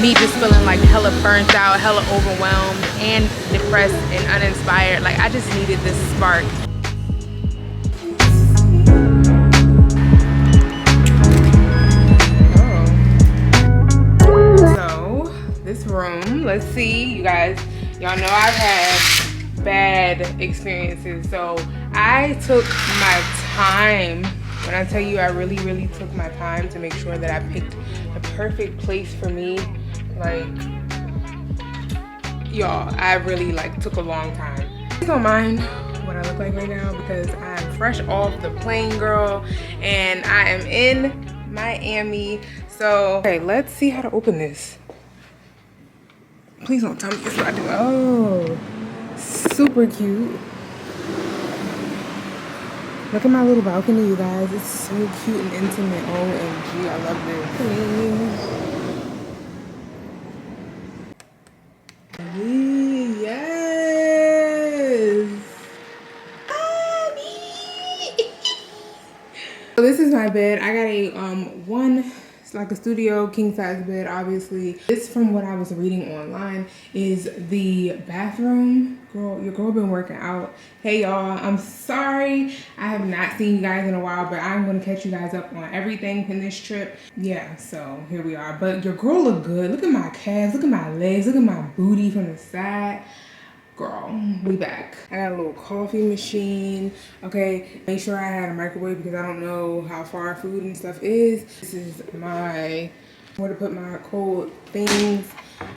me just feeling like hella burnt out, hella overwhelmed and depressed and uninspired. Like I just needed this spark. So this room, let's see, you guys, y'all know I've had bad experiences, so I took my time. When I tell you I really took my time to make sure that I picked the perfect place for me, like, y'all, I really like took a long time. Please don't mind what I look like right now because I'm fresh off the plane, girl, and I am in Miami. So, okay, let's see how to open this. Please don't tell me this is what I do. Oh, super cute. Look at my little balcony, you guys. It's so cute and intimate. OMG, I love this. Yes. So this is my bed. I got a it's like a studio king size bed, obviously. This, from what I was reading online, is the bathroom. Girl, your girl been working out. Hey y'all, I'm sorry I have not seen you guys in a while, but I'm gonna catch you guys up on everything in this trip. Yeah, so here we are. But your girl look good. Look at my calves, look at my legs, look at my booty from the side. Girl, we back. I got a little coffee machine. Okay, make sure I had a microwave because I don't know how far food and stuff is. This is my, where to put my cold things.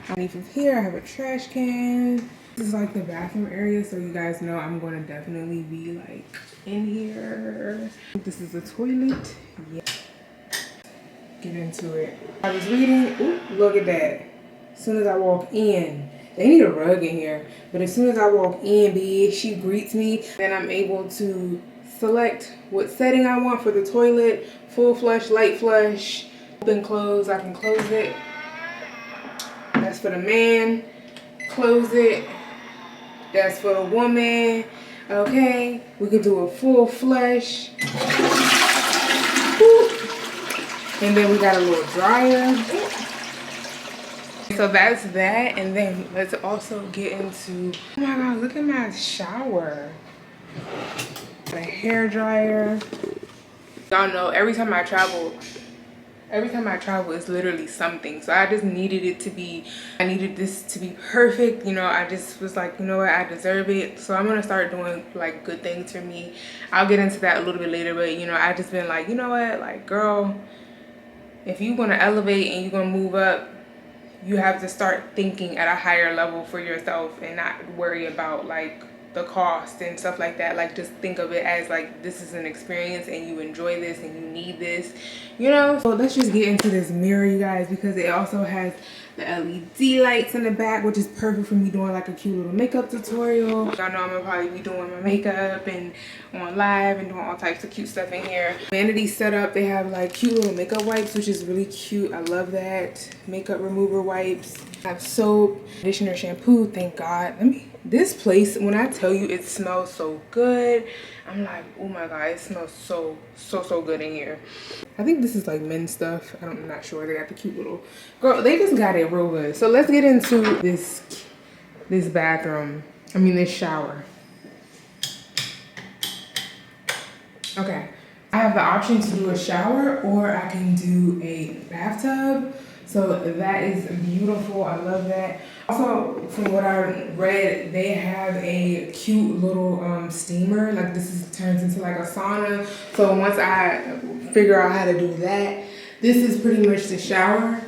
Underneath here, I have a trash can. This is like the bathroom area, so you guys know I'm going to definitely be like in here. This is the toilet. Yeah. Get into it. I was reading, ooh, look at that. As soon as I walk in, they need a rug in here, but as soon as I walk in, she greets me, then I'm able to select what setting I want for the toilet. Full flush, light flush, open, close. I can close it. That's for the man. Close it. That's for the woman. Okay, we could do a full flush. Woo. And then we got a little dryer. So that's that, and then let's also get into, oh my god, look at my shower. The hair dryer. Y'all know every time I travel it's literally something. So I just needed it to be, I needed this to be perfect. You know, I just was like, you know what, I deserve it. So I'm gonna start doing like good things for me. I'll get into that a little bit later, but you know, I just been like, you know what, like girl, if you wanna elevate and you're gonna move up, you have to start thinking at a higher level for yourself and not worry about like the cost and stuff like that. Like just think of it as like this is an experience and you enjoy this and you need this, you know. So let's just get into this mirror, you guys, because it also has the LED lights in the back, which is perfect for me doing like a cute little makeup tutorial. Y'all know I'm gonna probably be doing my makeup and on live and doing all types of cute stuff in here. Vanity setup, they have like cute little makeup wipes, which is really cute. I love that. Makeup remover wipes. I have soap, conditioner, shampoo, thank God. This place, when I tell you it smells so good, I'm like, oh my god, it smells so good in here. I think this is like men's stuff. I'm not sure. They got the cute little, girl, they just got it real good. So let's get into this bathroom. I mean this shower. Okay, I have the option to do a shower or I can do a bathtub. So that is beautiful. I love that. Also, from what I read, they have a cute little steamer. Like this turns into like a sauna. So once I figure out how to do that, this is pretty much the shower.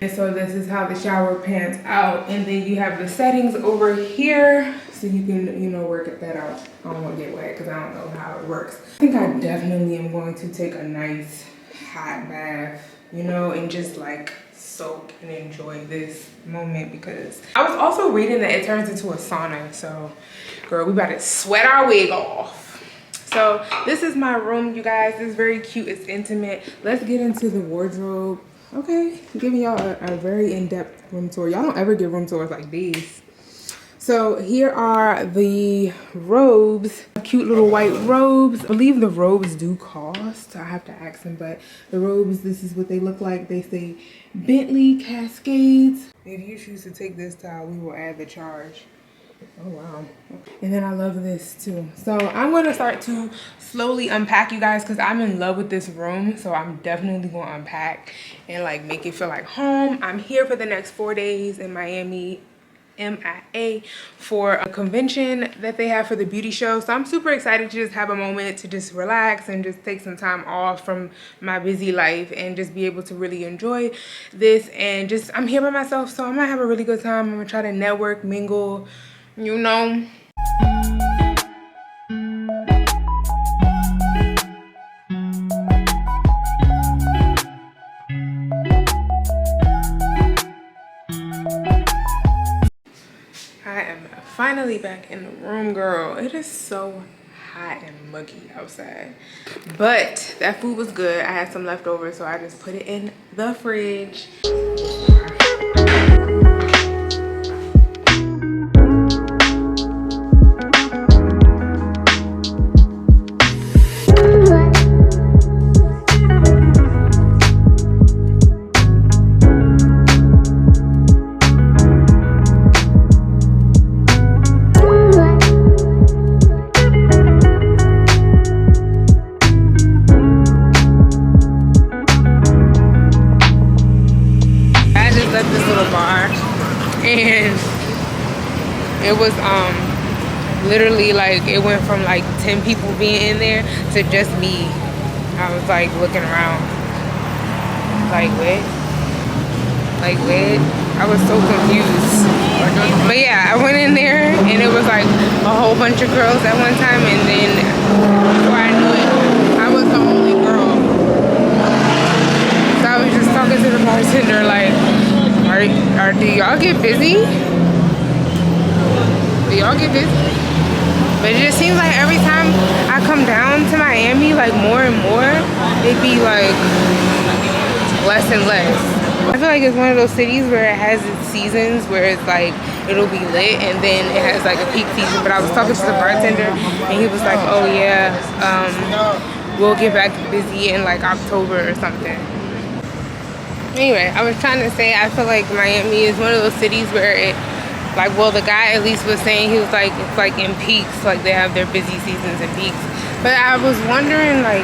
And so this is how the shower pans out. And then you have the settings over here. So you can, you know, work that out. I don't want to get wet because I don't know how it works. I think I definitely am going to take a nice hot bath, you know, and just like soak and enjoy this moment because I was also reading that it turns into a sauna. So girl, we about to sweat our wig off. So this is my room, you guys. It's very cute. It's intimate. Let's get into the wardrobe. Okay, giving y'all a very in-depth room tour. Y'all don't ever get room tours like these. So here are the robes, cute little white robes. I believe the robes do cost. I have to ask them, but the robes, this is what they look like. They say Bentley Cascades. If you choose to take this style, we will add the charge. Oh wow. And then I love this too. So I'm going to start to slowly unpack, you guys, because I'm in love with this room. So I'm definitely going to unpack and like make it feel like home. I'm here for the next 4 days in Miami, MIA, for a convention that they have for the beauty show. So I'm super excited to just have a moment to just relax and just take some time off from my busy life and just be able to really enjoy this. And just, I'm here by myself, so I'm gonna have a really good time. I'm gonna try to network, mingle, you know. I am finally back in the room, girl. It is so hot and muggy outside, but that food was good. I had some leftovers, so I just put it in the fridge. And it was literally like it went from like 10 people being in there to just me. I was like looking around like what? I was so confused. But yeah, I went in there and it was like a whole bunch of girls at one time, and then before I knew it, I was the only girl. So I was just talking to the bartender like, do y'all get busy? Do y'all get busy? But it just seems like every time I come down to Miami, like more and more, it be like less and less. I feel like it's one of those cities where it has its seasons where it's like it'll be lit, and then it has like a peak season. But I was talking to the bartender and he was like, oh yeah, we'll get back busy in like October or something. Anyway, I was trying to say, I feel like Miami is one of those cities where it, like, well, the guy at least was saying, he was like, it's like in peaks, like they have their busy seasons and peaks. But I was wondering, like,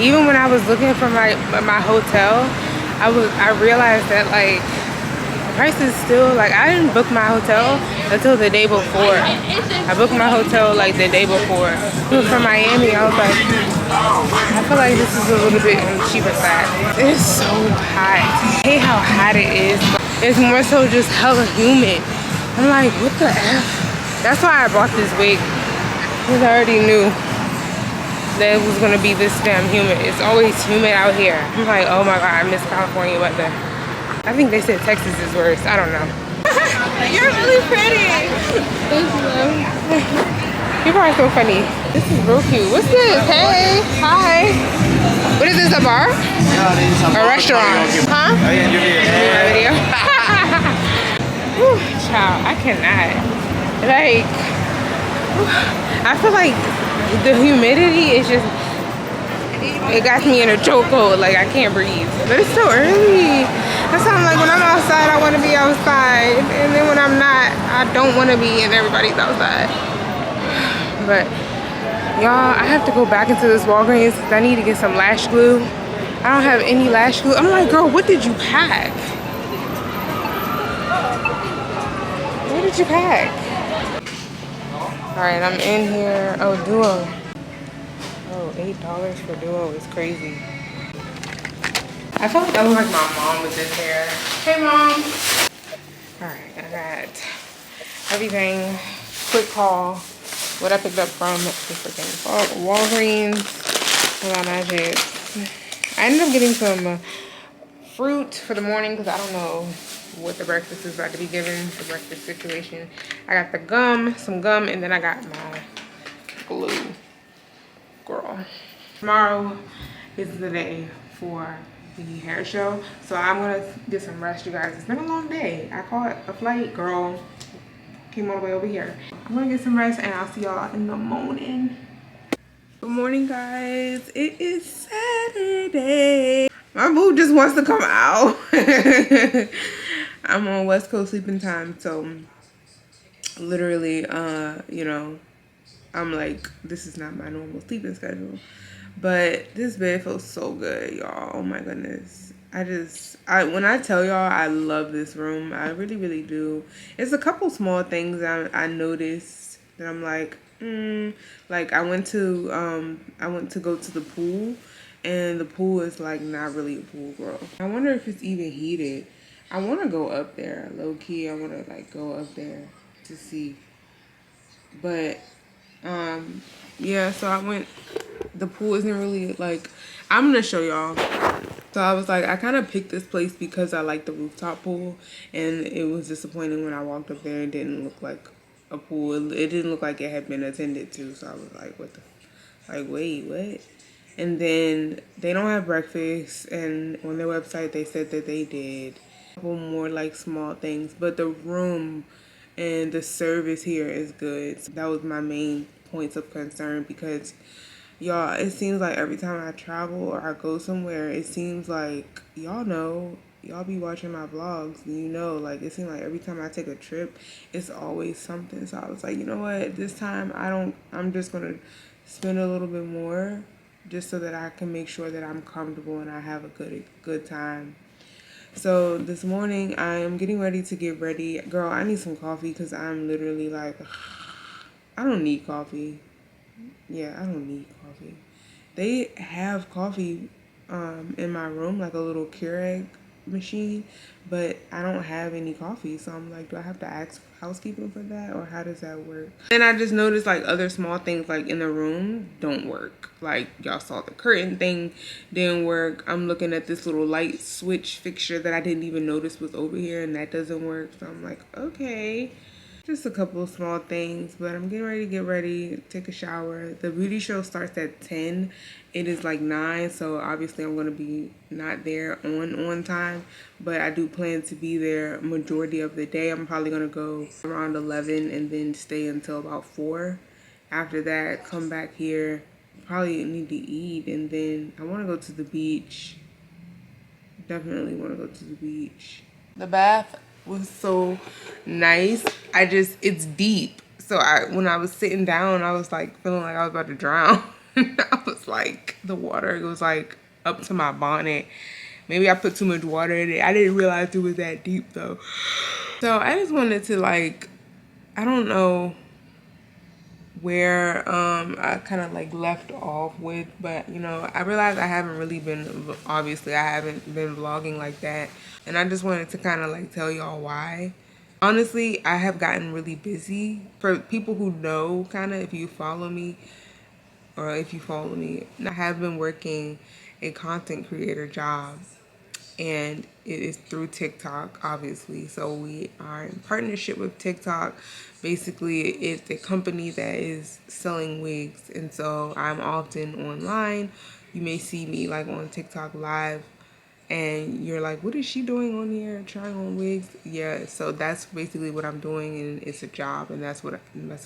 even when I was looking for my hotel, I realized that like the price is still, like, I didn't book my hotel until the day before. I booked my hotel like the day before. From Miami, I was like, I feel like this is a little bit on the cheaper side. It's so hot. I hate how hot it is. It's more so just hella humid. I'm like, what the F? That's why I bought this wig, because I already knew that it was gonna be this damn humid. It's always humid out here. I'm like, oh my God, I miss California weather. I think they said Texas is worse. I don't know. You're really pretty. Thank you, love. People are so funny. This is real cute. What's this? Hey, hi. What is this, a bar? A restaurant? Huh? Video. Child, I cannot. Like, I feel like the humidity is just, it got me in a chokehold. Like, I can't breathe. But it's so early. That sounds like when I'm outside, I want to be outside. And then when I'm not, I don't want to be, and everybody's outside. But y'all, I have to go back into this Walgreens because I need to get some lash glue. I don't have any lash glue. I'm like, girl, what did you pack? What did you pack? All right, I'm in here. Oh, Duo. Oh, $8 for Duo is crazy. I feel like I look like my mom with this hair. Hey, Mom. All right, I got everything. Quick haul. What I picked up from the freaking Walgreens. I got my chips. I ended up getting some fruit for the morning because I don't know what the breakfast is about to be given, the breakfast situation. I got the gum, some gum, and then I got my glue. Girl. Tomorrow is the day for the hair show, so I'm gonna get some rest, you guys. It's been a long day. I caught a flight, girl. came all the way over here. I'm gonna get some rest and I'll see y'all in the morning. Good morning, guys. It is Saturday. My boo just wants to come out. I'm on West Coast sleeping time, so literally, you know, I'm like, this is not my normal sleeping schedule. But this bed feels so good, y'all. Oh my goodness. When I tell y'all I love this room, I really, really do. It's a couple small things I noticed that I'm like, like I went to go to the pool, and the pool is like not really a pool, girl. I wonder if it's even heated. I want to go up there, low key. I want to like go up there to see. But yeah, so I went. The pool isn't really like, I'm gonna show y'all. So I was like, I kind of picked this place because I like the rooftop pool, and it was disappointing when I walked up there. It didn't look like a pool. It didn't look like it had been attended to. So I was like, what the, like, wait, what? And then they don't have breakfast, and on their website they said that they did. A couple more like small things, but the room and the service here is good. So that was my main points of concern, because y'all, it seems like every time I travel or I go somewhere, it seems like, y'all know, y'all be watching my vlogs, and you know, like, it seems like every time I take a trip, it's always something. So I was like, you know what, this time I'm just gonna spend a little bit more just so that I can make sure that I'm comfortable and I have a good time. So this morning I am getting ready to get ready. Girl, I need some coffee because I'm literally like, I don't need coffee. Yeah, I don't need coffee. They have coffee in my room, like a little Keurig machine, but I don't have any coffee. So I'm like, do I have to ask housekeeping for that, or how does that work? Then I just noticed like other small things like in the room don't work. Like y'all saw the curtain thing didn't work. I'm looking at this little light switch fixture that I didn't even notice was over here, and that doesn't work. So I'm like, okay. Just a couple of small things, but I'm getting ready to get ready, take a shower. The beauty show starts at 10. It is like 9, so obviously I'm going to be not there on time, but I do plan to be there majority of the day. I'm probably going to go around 11 and then stay until about 4. After that, come back here, probably need to eat, and then I want to go to the beach. Definitely want to go to the beach. The bath was so nice. It's deep. So when I was sitting down, I was like feeling like I was about to drown. I was like, the water was like up to my bonnet. Maybe I put too much water in it. I didn't realize it was that deep though. So I just wanted to like, I don't know where I kind of like left off with, but you know, I realized I haven't been vlogging like that, and I just wanted to kind of like tell y'all why. Honestly, I have gotten really busy. For people who know, kind of, if you follow me, I have been working a content creator job, and it is through TikTok, obviously. So we are in partnership with TikTok. Basically, it's a company that is selling wigs, and so I'm often online. You may see me like on TikTok live, and you're like, what is she doing on here trying on wigs? Yeah, so that's basically what I'm doing, and it's a job, and that's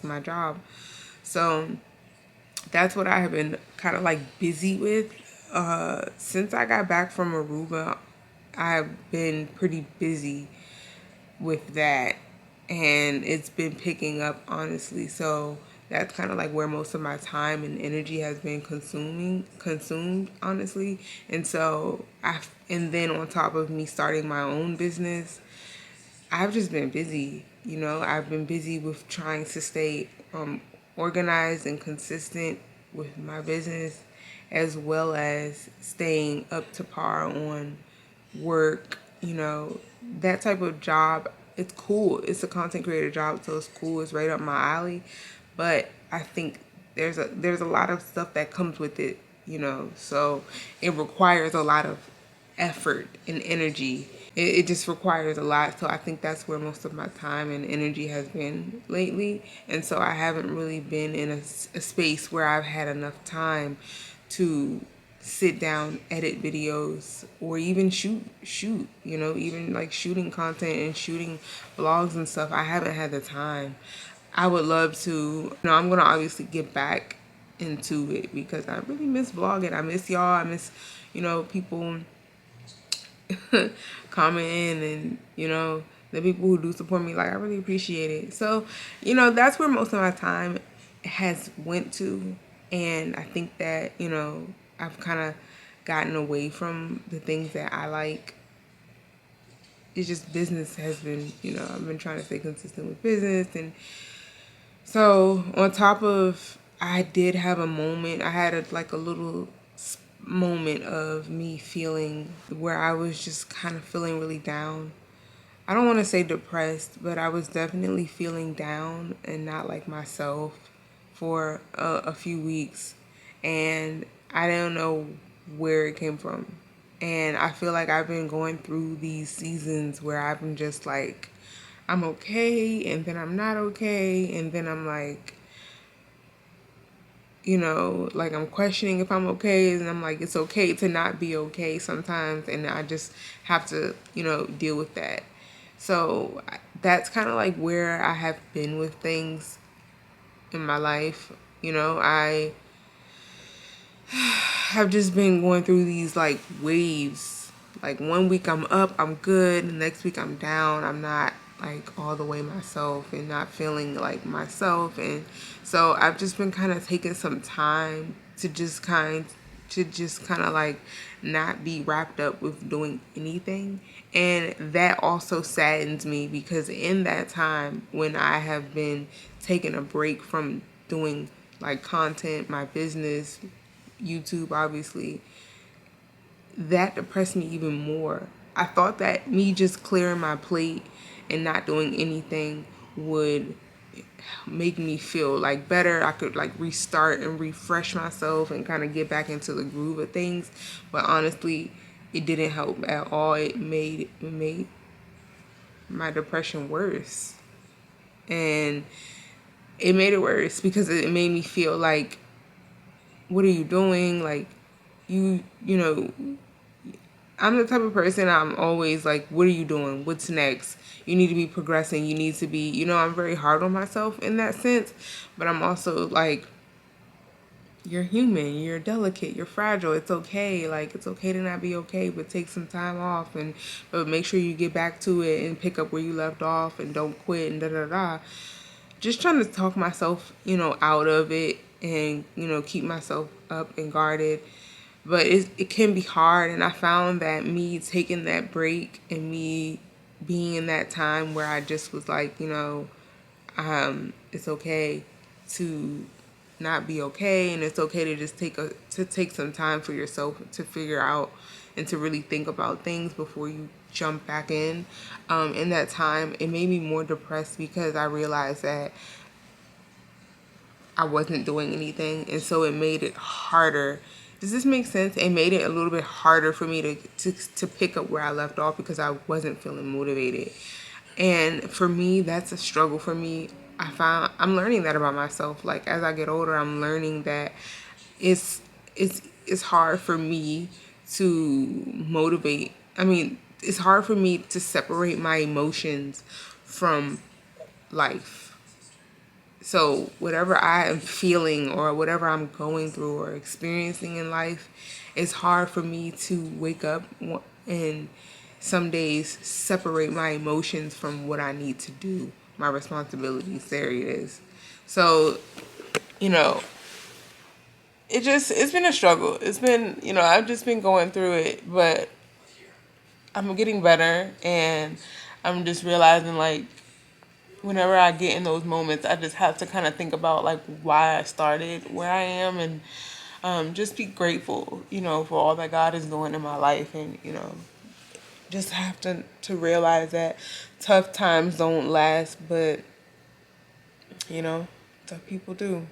my job. So that's what I have been kind of like busy with. Since I got back from Aruba, I've been pretty busy with that, and it's been picking up, honestly. So that's kind of like where most of my time and energy has been consumed, honestly. And so and then on top of me starting my own business, I've just been busy. You know, I've been busy with trying to stay organized and consistent with my business, as well as staying up to par on work. You know, that type of job, it's cool. It's a content creator job, so it's cool. It's right up my alley. But I think there's a lot of stuff that comes with it, you know, so it requires a lot of effort and energy. It just requires a lot. So I think that's where most of my time and energy has been lately. And so I haven't really been in a space where I've had enough time to sit down, edit videos, or even shoot, you know, even like shooting content and shooting vlogs and stuff. I haven't had the time. I would love to, you know, I'm gonna obviously get back into it because I really miss vlogging. I miss y'all. I miss, you know, people commenting and, you know, the people who do support me. Like, I really appreciate it. So, you know, that's where most of my time has went to. And I think that, you know, I've kind of gotten away from the things that I like. It's just business has been, you know, I've been trying to stay consistent with business. And so on top of, I did have a moment, I had like a little moment of me feeling where I was just kind of feeling really down. I don't want to say depressed, but I was definitely feeling down and not like myself for a few weeks. And I don't know where it came from. And I feel like I've been going through these seasons where I've been just like, I'm okay, and then I'm not okay, and then I'm like, you know, like I'm questioning if I'm okay, and I'm like, it's okay to not be okay sometimes, and I just have to, you know, deal with that. So that's kind of like where I have been with things in my life. You know, I have just been going through these like waves. Like one week I'm up, I'm good. The next week I'm down. I'm not like all the way myself and not feeling like myself. And so I've just been kind of taking some time to just kind of like not be wrapped up with doing anything. And that also saddens me because in that time when I have been taking a break from doing like content, my business, YouTube obviously, that depressed me even more. I thought that me just clearing my plate and not doing anything would make me feel like better. I could like restart and refresh myself and kind of get back into the groove of things. But honestly, it didn't help at all. It made my depression worse. And it made it worse because it made me feel like, what are you doing? Like, you know, I'm the type of person, I'm always like, what are you doing? What's next? You need to be progressing. You need to be, you know, I'm very hard on myself in that sense. But I'm also like, you're human, you're delicate, you're fragile. It's okay. Like, it's okay to not be okay, but take some time off but make sure you get back to it and pick up where you left off and don't quit and da da da. Just trying to talk myself, you know, out of it and, you know, keep myself up and guarded. But it can be hard, and I found that me taking that break and me being in that time where I just was like, you know, it's okay to not be okay, and it's okay to just take some time for yourself to figure out and to really think about things before you jump back in. In that time, it made me more depressed because I realized that I wasn't doing anything, and so it made it harder. Does this make sense? It made it a little bit harder for me to pick up where I left off because I wasn't feeling motivated. And for me, that's a struggle for me. I'm learning that about myself. Like as I get older, I'm learning that it's it's hard for me to motivate. I mean, it's hard for me to separate my emotions from life. So whatever I am feeling or whatever I'm going through or experiencing in life, it's hard for me to wake up and some days separate my emotions from what I need to do, my responsibilities. There it is. So, you know, it's been a struggle. It's been, you know, I've just been going through it, but I'm getting better, and I'm just realizing like whenever I get in those moments, I just have to kind of think about like why I started where I am, and just be grateful, you know, for all that God is doing in my life, and you know, just have to realize that tough times don't last, but you know, tough people do.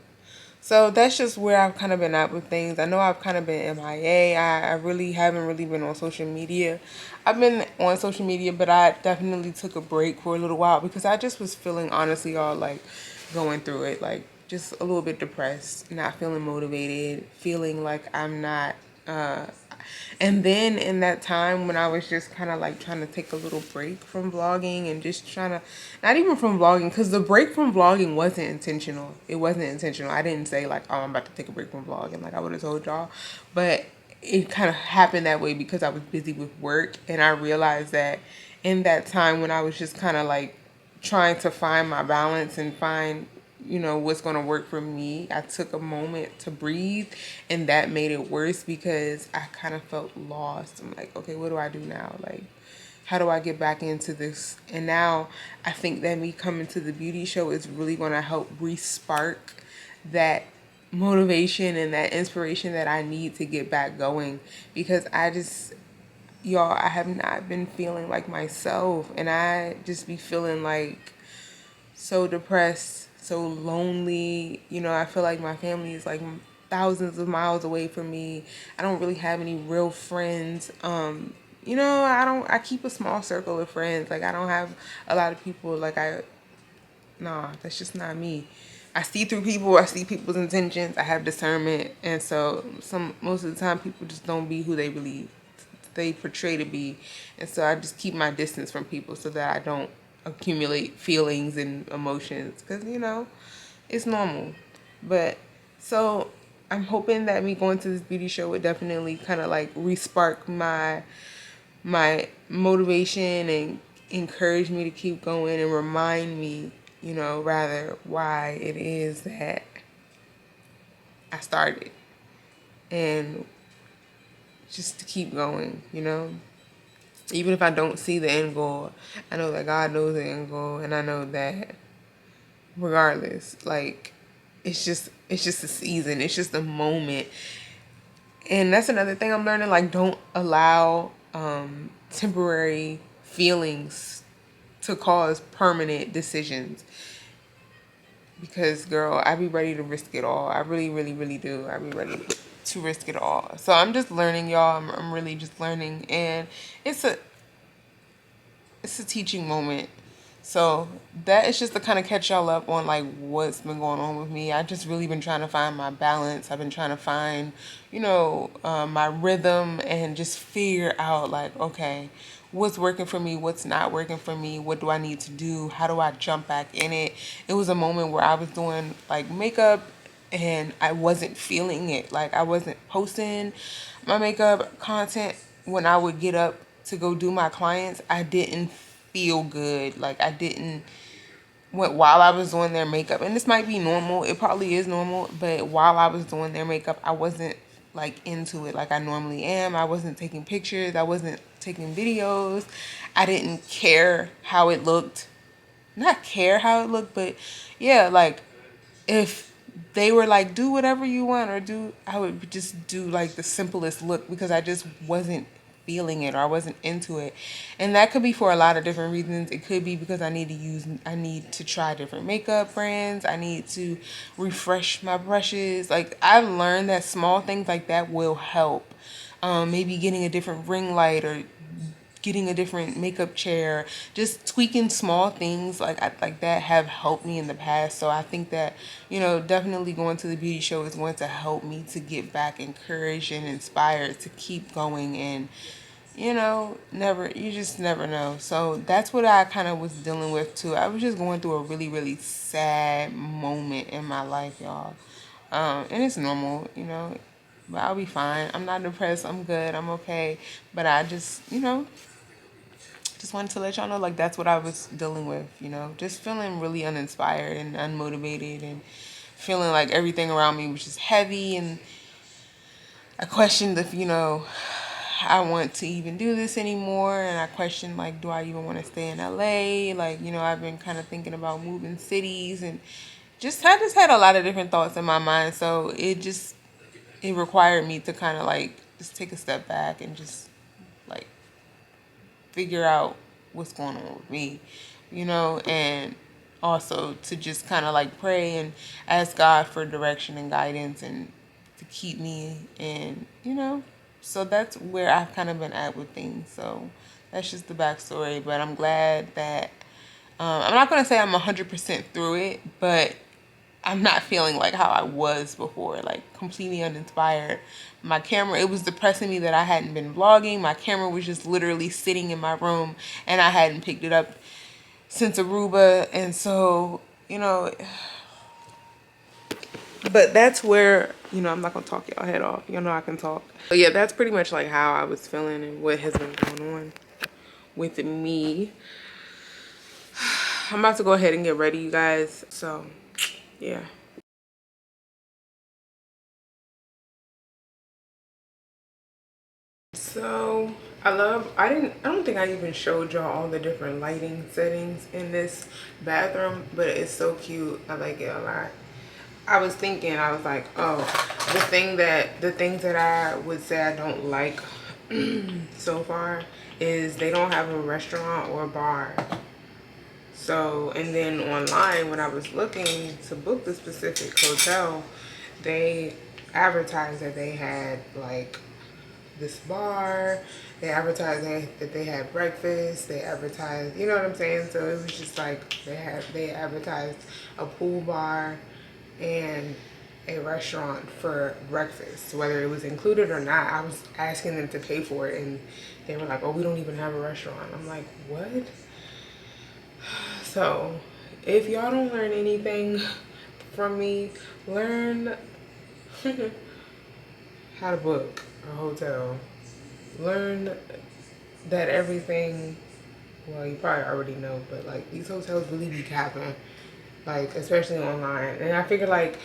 So that's just where I've kind of been at with things. I know I've kind of been MIA. I really haven't really been on social media. I've been on social media, but I definitely took a break for a little while because I just was feeling, honestly, all like going through it, like just a little bit depressed, not feeling motivated, feeling like I'm not And then in that time when I was just kind of like trying to take a little break from vlogging and just trying to, not even from vlogging, because the break from vlogging wasn't intentional. It wasn't intentional. I didn't say like, oh, I'm about to take a break from vlogging, like I would have told y'all. But it kind of happened that way because I was busy with work. And I realized that in that time when I was just kind of like trying to find my balance and find, you know, what's going to work for me, I took a moment to breathe, and that made it worse because I kind of felt lost. I'm like, okay, what do I do now? Like, how do I get back into this? And now I think that me coming to the beauty show is really going to help re-spark that motivation and that inspiration that I need to get back going, because I just, y'all, I have not been feeling like myself, and I just be feeling like so depressed, so lonely. You know, I feel like my family is like thousands of miles away from me. I don't really have any real friends. You know, I keep a small circle of friends. Like I don't have a lot of people. Like nah, that's just not me. I see through people. I see people's intentions. I have discernment, and so most of the time people just don't be who they portray to be. And so I just keep my distance from people so that I don't accumulate feelings and emotions, because you know it's normal. But so I'm hoping that me going to this beauty show would definitely kind of like re-spark my motivation and encourage me to keep going, and remind me, you know, rather, why it is that I started, and just to keep going, you know. Even if I don't see the end goal, I know that God knows the end goal, and I know that regardless, like it's just a season, it's just a moment. And that's another thing I'm learning, like don't allow temporary feelings to cause permanent decisions. Because girl, I be ready to risk it all. I really, really, really do. I be ready to risk it all. So I'm just learning, y'all. I'm really just learning, and it's a teaching moment. So that is just to kind of catch y'all up on like what's been going on with me. I just really been trying to find my balance. I've been trying to find, you know, my rhythm, and just figure out like, okay, what's working for me, what's not working for me, what do I need to do, how do I jump back in it. It was a moment where I was doing like makeup and I wasn't feeling it. Like I wasn't posting my makeup content when I would get up to go do my clients. I didn't feel good. Like I didn't, while I was doing their makeup, and this might be normal, it probably is normal, but while I was doing their makeup, I wasn't like into it like I normally am. I wasn't taking pictures, I wasn't taking videos, I didn't care how it looked. Not care how it looked, but yeah, like if they were like, do whatever you want, or do, I would just do like the simplest look, because I just wasn't feeling it, or I wasn't into it. And that could be for a lot of different reasons. It could be because I need to try different makeup brands. I need to refresh my brushes. Like I've learned that small things like that will help. Maybe getting a different ring light, or getting a different makeup chair, just tweaking small things like that have helped me in the past. So I think that, you know, definitely going to the beauty show is going to help me to get back encouraged and inspired to keep going. And you know, you just never know. So that's what I kind of was dealing with too. I was just going through a really, really sad moment in my life, y'all. And it's normal, you know, but I'll be fine. I'm not depressed. I'm good. I'm okay. But I just, you know, just wanted to let y'all know, like, that's what I was dealing with, you know, just feeling really uninspired and unmotivated, and feeling like everything around me was just heavy. And I questioned if, you know, I want to even do this anymore. And I questioned, like, do I even want to stay in LA? Like, you know, I've been kind of thinking about moving cities, and I just had a lot of different thoughts in my mind. So it required me to kind of like just take a step back and just like figure out what's going on with me, you know, and also to just kind of like pray and ask God for direction and guidance, and to keep me. And, you know, so that's where I've kind of been at with things. So that's just the backstory. But I'm glad that I'm not going to say I'm 100% through it, but I'm not feeling like how I was before, like completely uninspired. My camera, it was depressing me that I hadn't been vlogging. My camera was just literally sitting in my room and I hadn't picked it up since Aruba. And so, you know, but that's where, you know, I'm not gonna talk y'all head off. You know I can talk. But yeah, that's pretty much like how I was feeling and what has been going on with me. I'm about to go ahead and get ready, you guys. So, yeah. So I don't think I even showed y'all all the different lighting settings in this bathroom, but it's so cute. I like it a lot. I was thinking, I was like, oh, the things that I would say I don't like so far is they don't have a restaurant or a bar. So, and then online when I was looking to book the specific hotel, they advertised that they had like this bar, they advertised that they had breakfast, they advertised, you know what I'm saying? So it was just like they advertised a pool bar and a restaurant for breakfast, whether it was included or not. I was asking them to pay for it and they were like, oh, we don't even have a restaurant. I'm like, what? So if y'all don't learn anything from me, learn how to book a hotel. Learn that everything, well, you probably already know, but like these hotels really be capping, like especially online. And I figure like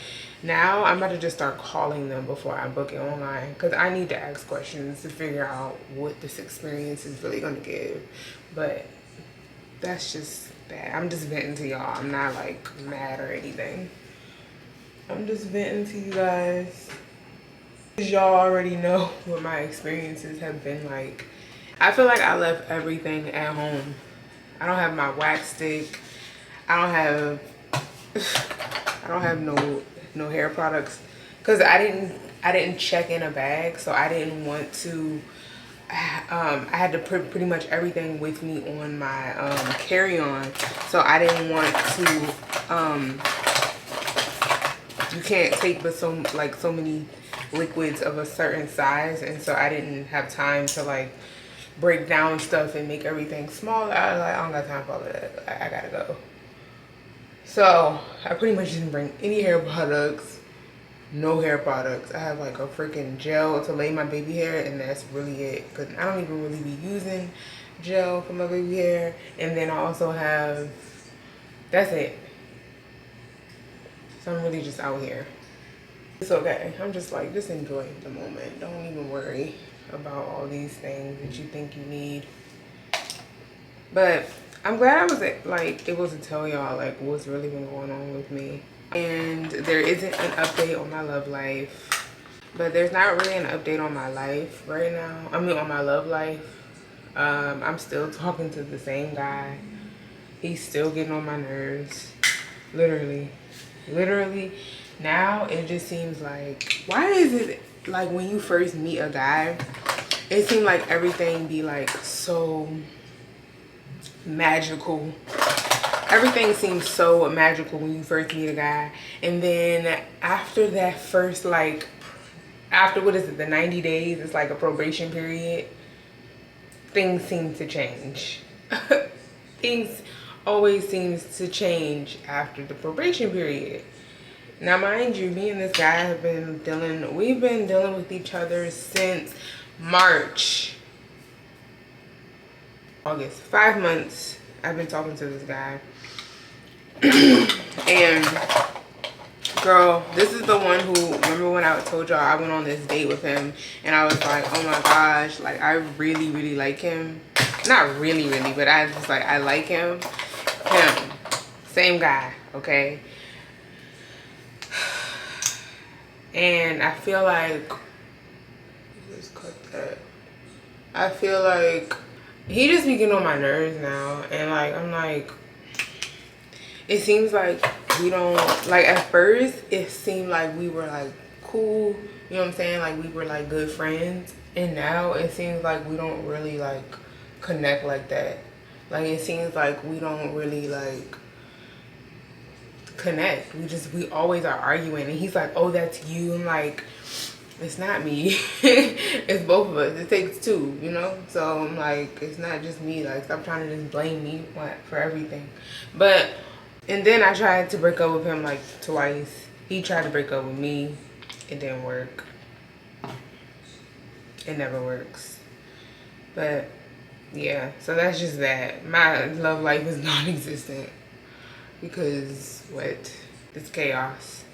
now I'm about to just start calling them before I book it online, because I need to ask questions to figure out what this experience is really gonna give. But that's just that. I'm just venting to y'all. I'm not like mad or anything. I'm just venting to you guys. Y'all already know what my experiences have been like. I feel like I left everything at home. I don't have my wax stick. I don't have no hair products, because I didn't check in a bag, so I didn't want to. I had to put pretty much everything with me on my carry-on, so I didn't want to. You can't take but so many liquids of a certain size, and so I didn't have time to like break down stuff and make everything smaller. I was like, I don't got time for all of that. I gotta go. So I pretty much didn't bring any hair products, no hair products. I have like a freaking gel to lay my baby hair, and that's really it, because I don't even really be using gel for my baby hair. And then I also have, that's it. So I'm really just out here. It's okay. I'm just like, just enjoy the moment. Don't even worry about all these things that you think you need. But I'm glad I was like able to tell y'all like what's really been going on with me. And there isn't an update on my love life, but there's not really an update on my life right now. I mean, on my love life. I'm still talking to the same guy. He's still getting on my nerves. Literally. Now it just seems like, why is it like when you first meet a guy, it seems like everything be like so magical. Everything seems so magical when you first meet a guy, and then after that first, like after, what is it, the 90 days, it's like a probation period, things seem to change. Things always seems to change after the probation period. Now, mind you, me and this guy have been we've been dealing with each other since March. August. 5 months I've been talking to this guy. And girl, this is the one who, remember when I told y'all I went on this date with him and I was like, oh my gosh, like I really like him. Not really, but I just like, I like him. Same guy, okay? And I feel like, let's cut that. I feel like he just be getting on my nerves now. And like, I'm like, it seems like we don't, like at first it seemed like we were like cool, you know what I'm saying? Like we were like good friends. And now it seems like we don't really like connect like that. Like it seems like we don't really like connect. We always are arguing, and he's like, oh, that's you. I'm like, it's not me. It's both of us. It takes two, you know? So I'm like, it's not just me. Like, stop trying to just blame me for everything. But, and then I tried to break up with him like twice. He tried to break up with me. It didn't work. It never works. But yeah, so that's just that. My love life is non-existent because it's chaos.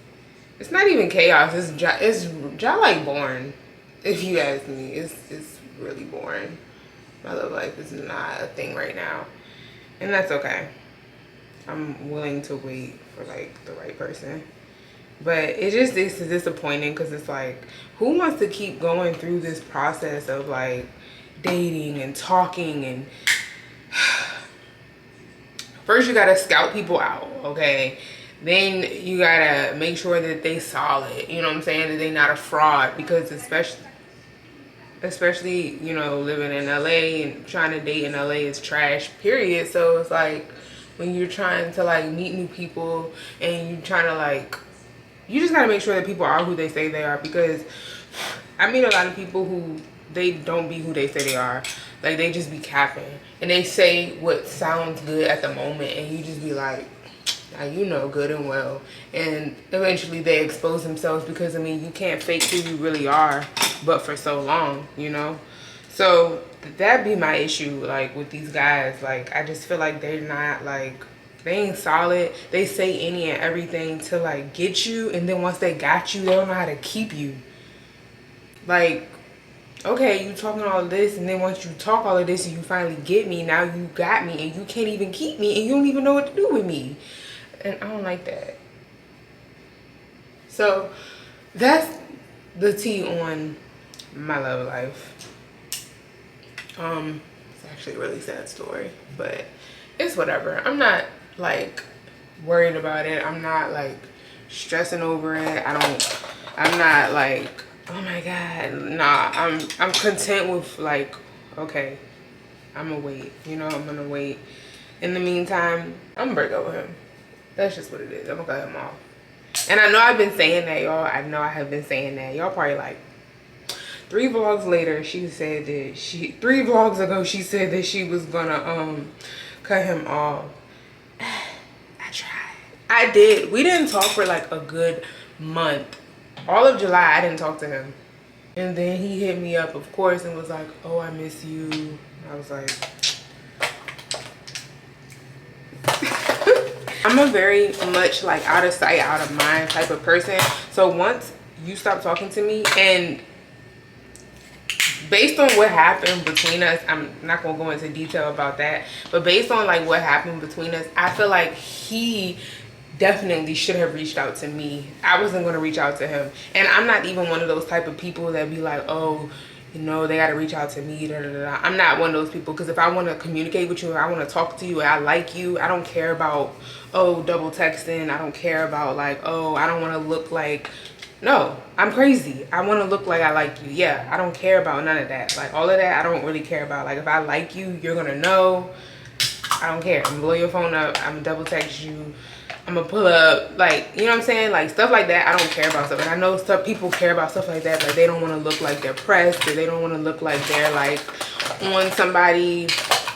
It's not even chaos. It's like boring. If you ask me, it's really boring. My love life is not a thing right now, and that's okay. I'm willing to wait for like the right person, but it's disappointing because it's like, who wants to keep going through this process of like dating and talking and first you gotta scout people out, okay? Then you gotta make sure that they solid, you know what I'm saying, that they not a fraud, because especially you know, living in LA and trying to date in LA is trash, period. So it's like when you're trying to like meet new people and you're trying to like, you just gotta make sure that people are who they say they are, because I meet a lot of people who they don't be who they say they are. Like, they just be capping and they say what sounds good at the moment, and you just be like, now you know good and well. And eventually they expose themselves, because I mean, you can't fake who you really are but for so long, you know. So that'd be my issue, like with these guys. Like, I just feel like they're not like, they ain't solid. They say any and everything to like get you, and then once they got you, they don't know how to keep you. Like, okay, you talking all this, and then once you talk all of this and you finally get me, now you got me and you can't even keep me, and you don't even know what to do with me. And I don't like that. So that's the tea on my love life. It's actually a really sad story, but it's whatever. I'm not like worried about it. I'm not like stressing over it. I'm not like, oh my god, nah. I'm content with like, okay, I'm gonna wait, you know. I'm gonna wait. In the meantime, I'm gonna break up with him. That's just what it is. I'm gonna cut him off. And I know I've been saying that, y'all. I know I have been saying that. Y'all probably like, 3 vlogs later, she said that 3 vlogs ago, she said that she was gonna cut him off. I tried. I did. We didn't talk for like a good month. All of July, I didn't talk to him. And then he hit me up, of course, and was like, oh, I miss you. I was like, I'm a very much like out of sight, out of mind type of person. So once you stop talking to me, and based on what happened between us, I'm not gonna go into detail about that, but based on like what happened between us, I feel like he definitely should have reached out to me. I wasn't going to reach out to him, and I'm not even one of those type of people that be like, oh, you know, they got to reach out to me, da, da, da. I'm not one of those people, because if I want to communicate with you, I want to talk to you, and I like you, I don't care about, oh, double texting. I don't care about like, oh, I don't want to look like, no, I'm crazy. I want to look like I like you. Yeah, I don't care about none of that. Like, all of that, I don't really care about. Like, if I like you, you're gonna know. I don't care. I'm gonna blow your phone up. I'm gonna double text you. I'm gonna pull up, like, you know what I'm saying? Like, stuff like that, I don't care about stuff. And I know some people care about stuff like that. Like, they don't want to look like they're pressed, or they don't want to look like they're like on somebody.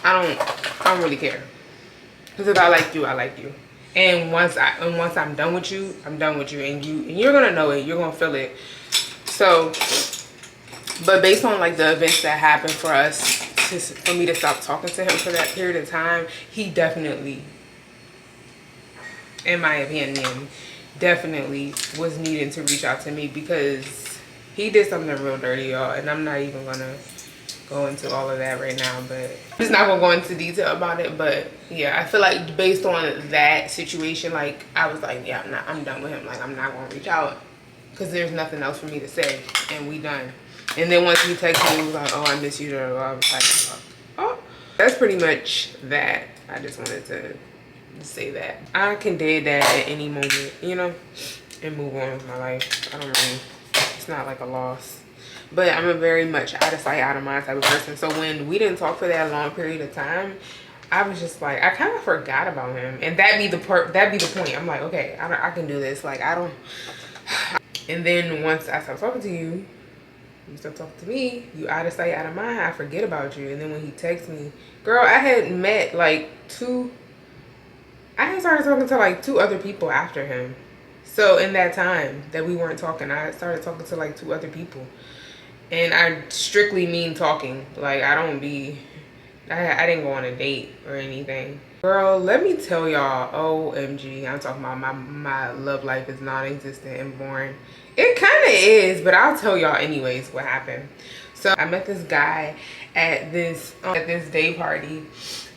I don't really care. Because if I like you, I like you. And once I'm done with you, I'm done with you. And you're gonna know it. You're gonna feel it. So, but based on like the events that happened for us, for me to stop talking to him for that period of time, he definitely, in my opinion, definitely was needing to reach out to me, because he did something real dirty, y'all. And I'm not even gonna go into all of that right now, but I'm just not gonna go into detail about it. But yeah, I feel like based on that situation, like, I was like, yeah, I'm done with him. Like, I'm not gonna reach out, because there's nothing else for me to say, and we done. And then once he texted me, he was like, oh, I miss you, I was like, oh. That's pretty much that. I just wanted to say that I can dead that at any moment, you know, and move on with my life. I don't really, it's not like a loss. But I'm a very much out of sight, out of mind type of person. So when we didn't talk for that long period of time, I was just like, I kind of forgot about him, and that'd be the point. I'm like, okay, I can do this. Like, I don't. And then once I stopped talking to you, you stop talking to me, you out of sight, out of mind, I forget about you. And then when he texts me, girl, I had met like I had started talking to like 2 other people after him. So in that time that we weren't talking, I started talking to like 2 other people. And I strictly mean talking. Like, I didn't go on a date or anything. Girl, let me tell y'all, OMG, I'm talking about my love life is non-existent and boring. It kind of is, but I'll tell y'all anyways what happened. So I met this guy at this day party,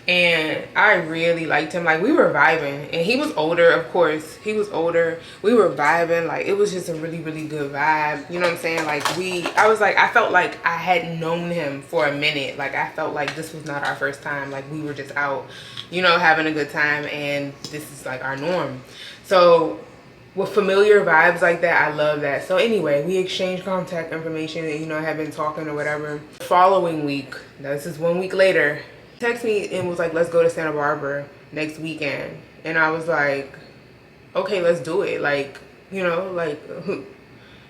and I really liked him. Like, we were vibing, and he was older, of course. He was older. We were vibing. Like, it was just a really, really good vibe. You know what I'm saying? Like, I felt like I had known him for a minute. Like, I felt like this was not our first time. Like, we were just out, you know, having a good time, and this is like our norm. So with familiar vibes like that, I love that. So anyway, we exchanged contact information and, you know, have been talking or whatever. Following week, this is 1 week later, text me and was like, let's go to Santa Barbara next weekend. And I was like, okay, let's do it. Like, you know, like,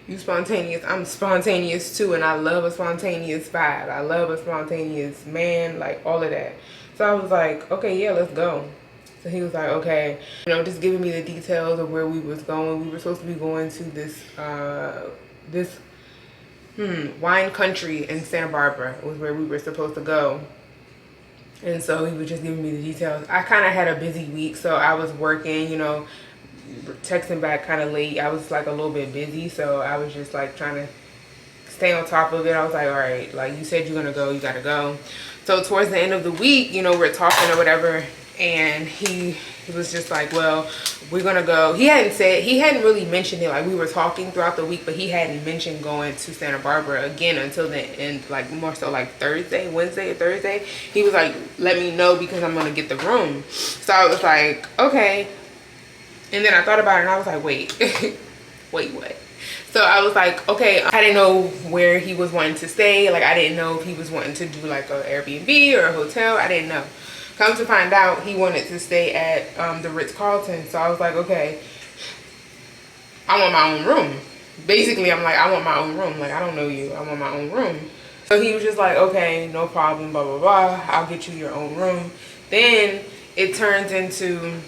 you spontaneous, I'm spontaneous too, and I love a spontaneous vibe. I love a spontaneous man, like all of that. So I was like, okay, yeah, let's go. So he was like, okay, you know, just giving me the details of where we was going. We were supposed to be going to this wine country in Santa Barbara was where we were supposed to go. And so he was just giving me the details. I kind of had a busy week, so I was working, you know, texting back kind of late. I was like a little bit busy, so I was just like trying to stay on top of it. I was like, all right, like, you said you're gonna go, you gotta go. So towards the end of the week, you know, we're talking or whatever, and he was just like, well, we're gonna go. He hadn't really mentioned it. Like, we were talking throughout the week, but he hadn't mentioned going to Santa Barbara again until the end, like more so like Wednesday or Thursday. He was like, let me know because I'm gonna get the room. So I was like, okay. And then I thought about it and I was like, wait, wait, what? So I was like, okay, I didn't know where he was wanting to stay. Like, I didn't know if he was wanting to do like an Airbnb or a hotel. I didn't know. Come to find out, he wanted to stay at the Ritz-Carlton. So I was like, okay, I want my own room. Basically, I'm like, I want my own room. Like, I don't know you. I want my own room. So he was just like, okay, no problem, blah, blah, blah. I'll get you your own room. Then it turns into,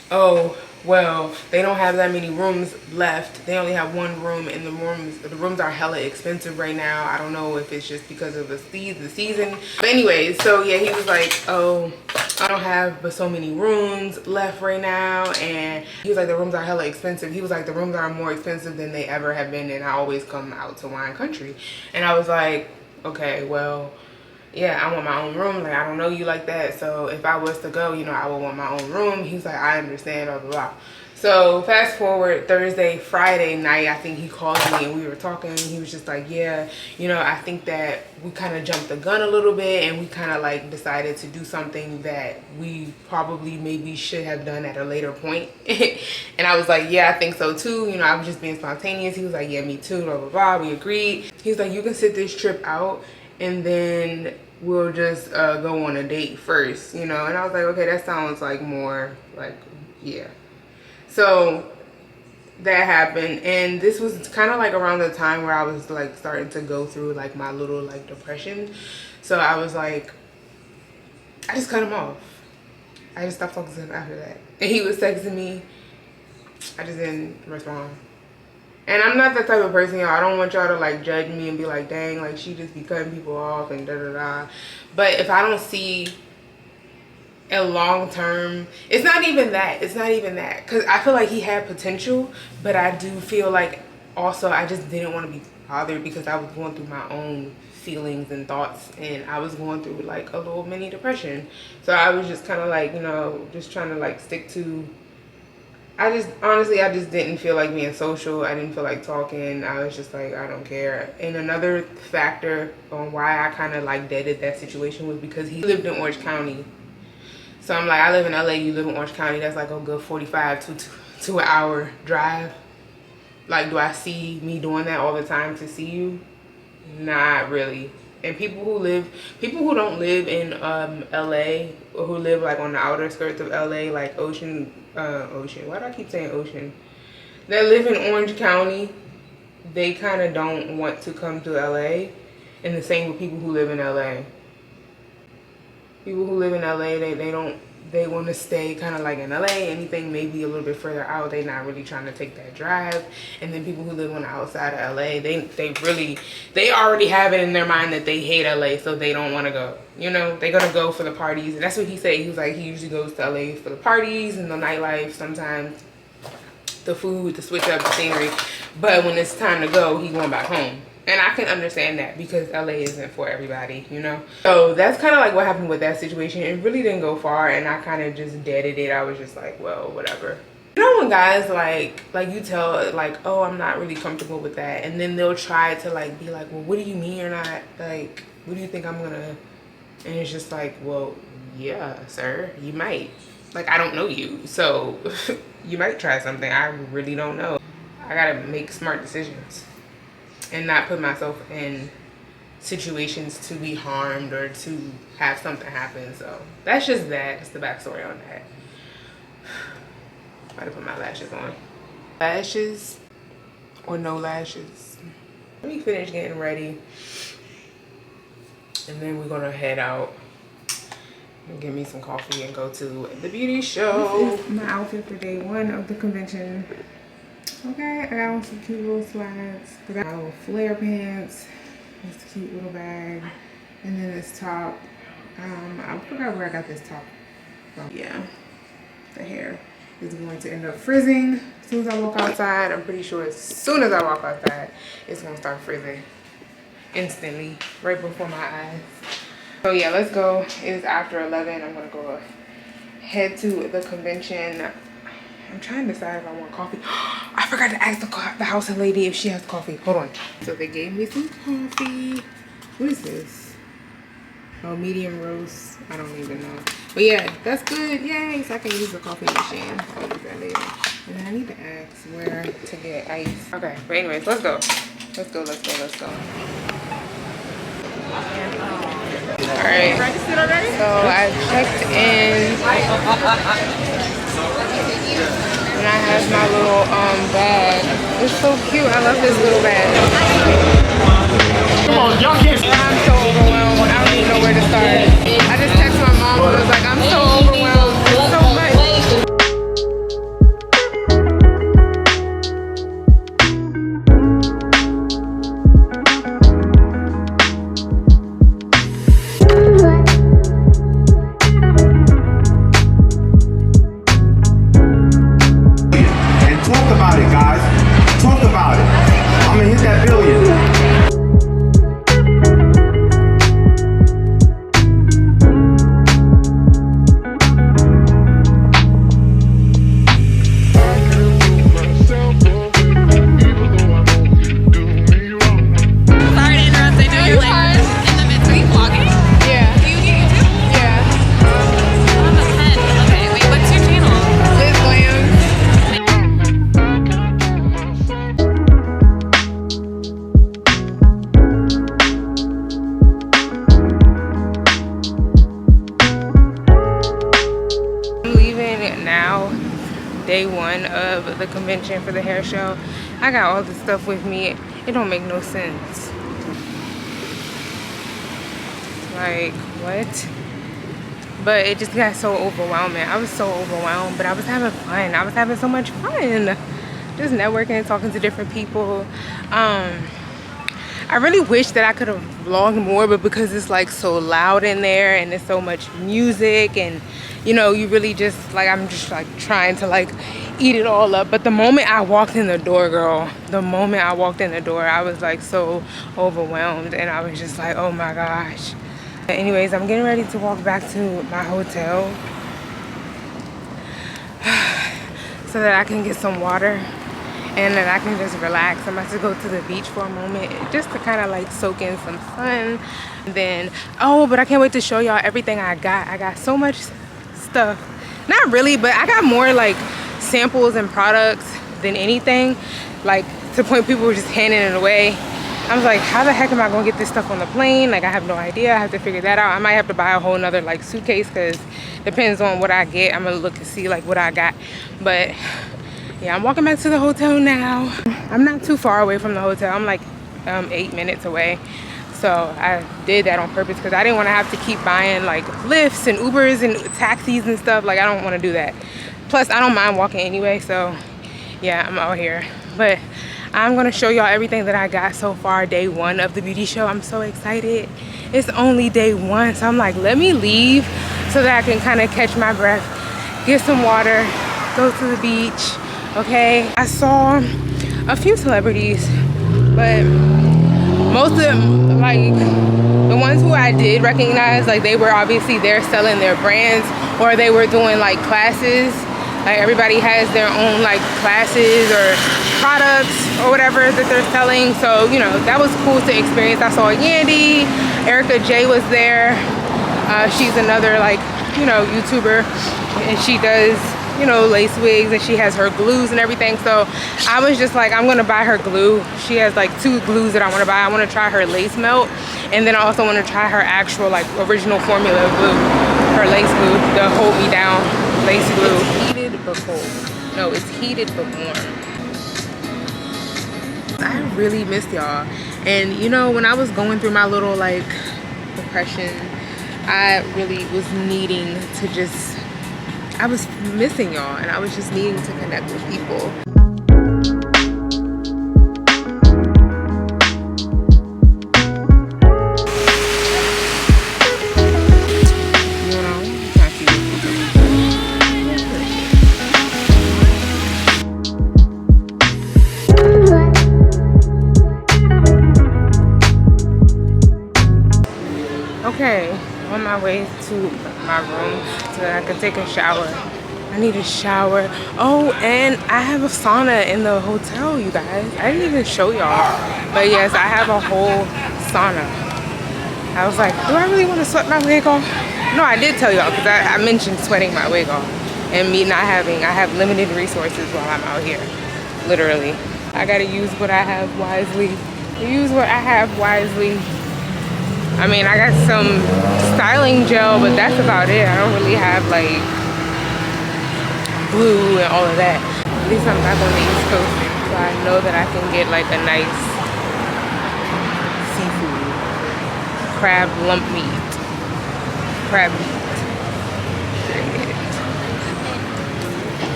oh, well, they don't have that many rooms left. They only have 1 room, and the rooms are hella expensive right now. I don't know if it's just because of the season. But anyways, so yeah, he was like, oh, I don't have but so many rooms left right now. And he was like, the rooms are hella expensive. He was like, the rooms are more expensive than they ever have been, and I always come out to wine country. And I was like, okay, well, yeah, I want my own room. Like, I don't know you like that. So if I was to go, you know, I would want my own room. He's like, I understand, blah, blah, blah. So fast forward Friday night, I think he called me and we were talking. He was just like, yeah, you know, I think that we kind of jumped the gun a little bit, and we kind of like decided to do something that we probably maybe should have done at a later point. And I was like, yeah, I think so too. You know, I was just being spontaneous. He was like, yeah, me too, blah, blah, blah. We agreed. He was like, you can sit this trip out, and then we'll just go on a date first, you know. And I was like, okay, that sounds like more like, yeah. So that happened, and this was kind of like around the time where I was like starting to go through like my little like depression. So I was like, I just cut him off. I just stopped talking to him after that. And he was texting me, I just didn't respond. And I'm not that type of person, y'all. I don't want y'all to like judge me and be like, dang, like she just be cutting people off and da da da. But if I don't see a long term, it's not even that. Because I feel like he had potential, but I do feel like also I just didn't want to be bothered because I was going through my own feelings and thoughts, and I was going through like a little mini depression. So I was just kind of like, you know, just trying to like stick to, honestly, I just didn't feel like being social. I didn't feel like talking. I was just like, I don't care. And another factor on why I kind of like deaded that situation was because he lived in Orange County. So I'm like, I live in LA, you live in Orange County. That's like a good 45 to an hour drive. Like, do I see me doing that all the time to see you? Not really. And people who don't live in LA, or who live like on the outer skirts of LA, like Ocean, why do I keep saying Ocean? That live in Orange County, they kind of don't want to come to LA. And the same with people who live in LA. People who live in LA, they want to stay kind of like in LA. Anything maybe a little bit further out, they not really trying to take that drive. And then people who live on the outside of LA, they already have it in their mind that they hate LA, so they don't want to go. You know, they're gonna go for the parties. And that's what he said. He was like, he usually goes to LA for the parties and the nightlife, sometimes the food, to switch up the scenery. But when it's time to go, he going back home. And I can understand that, because LA isn't for everybody, you know? So that's kind of like what happened with that situation. It really didn't go far, and I kind of just deaded it. I was just like, well, whatever. You know when guys like you tell, like, oh, I'm not really comfortable with that. And then they'll try to like be like, well, what do you mean you're not? Like, what do you think I'm gonna? And it's just like, well, yeah, sir, you might. Like, I don't know you. So you might try something. I really don't know. I gotta make smart decisions and not put myself in situations to be harmed or to have something happen. So that's just that. That's the backstory on that. I'm about to put my lashes on. Lashes or no lashes. Let me finish getting ready, and then we're gonna head out and get me some coffee and go to the beauty show. This is my outfit for day 1 of the convention. Okay, I got on some cute little slides. I got little flare pants, this cute little bag, and then this top. I forgot where I got this top from. Yeah, the hair is going to end up frizzing as soon as I walk outside. I'm pretty sure as soon as I walk outside, it's gonna start frizzing instantly, right before my eyes. So yeah, let's go. It is after 11. I'm gonna go head to the convention. I'm trying to decide if I want coffee. I forgot to ask the house lady if she has coffee. Hold on. So they gave me some coffee. What is this? Oh, medium roast. I don't even know. But yeah, that's good. Yay. So I can use the coffee machine. I'll use that later. And then I need to ask where to get ice. Okay, but anyways, let's go. Let's go, let's go, let's go. Alright. So I checked in. And I have my little bag. It's so cute. I love this little bag. Come on, y'all can't. I'm so overwhelmed. I don't even know where to start. I just texted my mom and was like, I'm so overwhelmed. There's so much. Day 1 of the convention for the hair show. I got all this stuff with me. It don't make no sense. Like, what? But it just got so overwhelming. I was so overwhelmed, but I was having fun. I was having so much fun. Just networking and talking to different people. I really wish that I could have vlogged more, but because it's like so loud in there and there's so much music, and you know, you really just like, I'm just like trying to like eat it all up. But the moment I walked in the door, girl, the moment I walked in the door, I was like so overwhelmed, and I was just like, oh my gosh. Anyways, I'm getting ready to walk back to my hotel so that I can get some water and then I can just relax. I'm about to go to the beach for a moment just to kind of like soak in some sun. And then, oh, but I can't wait to show y'all everything I got. I got so much stuff. Not really, but I got more like samples and products than anything. Like, to the point people were just handing it away. I was like, how the heck am I gonna get this stuff on the plane? Like, I have no idea. I have to figure that out. I might have to buy a whole nother like suitcase, because depends on what I get. I'm gonna look and see like what I got. But yeah, I'm walking back to the hotel now. I'm not too far away from the hotel. I'm like 8 minutes away. So I did that on purpose because I didn't want to have to keep buying like Lyfts and Ubers and taxis and stuff. Like, I don't want to do that. Plus, I don't mind walking anyway. So yeah, I'm out here. But I'm gonna show y'all everything that I got so far, day 1 of the beauty show. I'm so excited. It's only day 1, so I'm like, let me leave so that I can kind of catch my breath, get some water, go to the beach. Okay, I saw a few celebrities, but most of them, like the ones who I did recognize, like they were obviously there selling their brands, or they were doing like classes. Like, everybody has their own like classes or products or whatever that they're selling. So, you know, that was cool to experience. I saw Yandy, Erica J was there. She's another like, you know, YouTuber, and she does, you know, lace wigs, and she has her glues and everything. So I was just like, I'm gonna buy her glue. She has like 2 glues that I want to buy. I want to try her lace melt, and then I also want to try her actual like original formula glue, her lace glue, the hold me down lace glue. It's heated but cold. No, it's heated but warm. I really missed y'all. And you know, when I was going through my little like depression, I really was needing to just, I was missing y'all, and I was just needing to connect with people. Okay, on my way to my room so that I can take a shower. I need a shower. Oh, and I have a sauna in the hotel, you guys. I didn't even show y'all. But yes, I have a whole sauna. I was like, do I really want to sweat my wig off? No, I did tell y'all, because I mentioned sweating my wig off. And me not having, I have limited resources while I'm out here. Literally. I gotta use what I have wisely. Use what I have wisely. I mean, I got some styling gel, but that's about it. I don't really have like glue and all of that. At least I'm back on the East Coast, so I know that I can get like a nice seafood, crab lump meat, crab meat.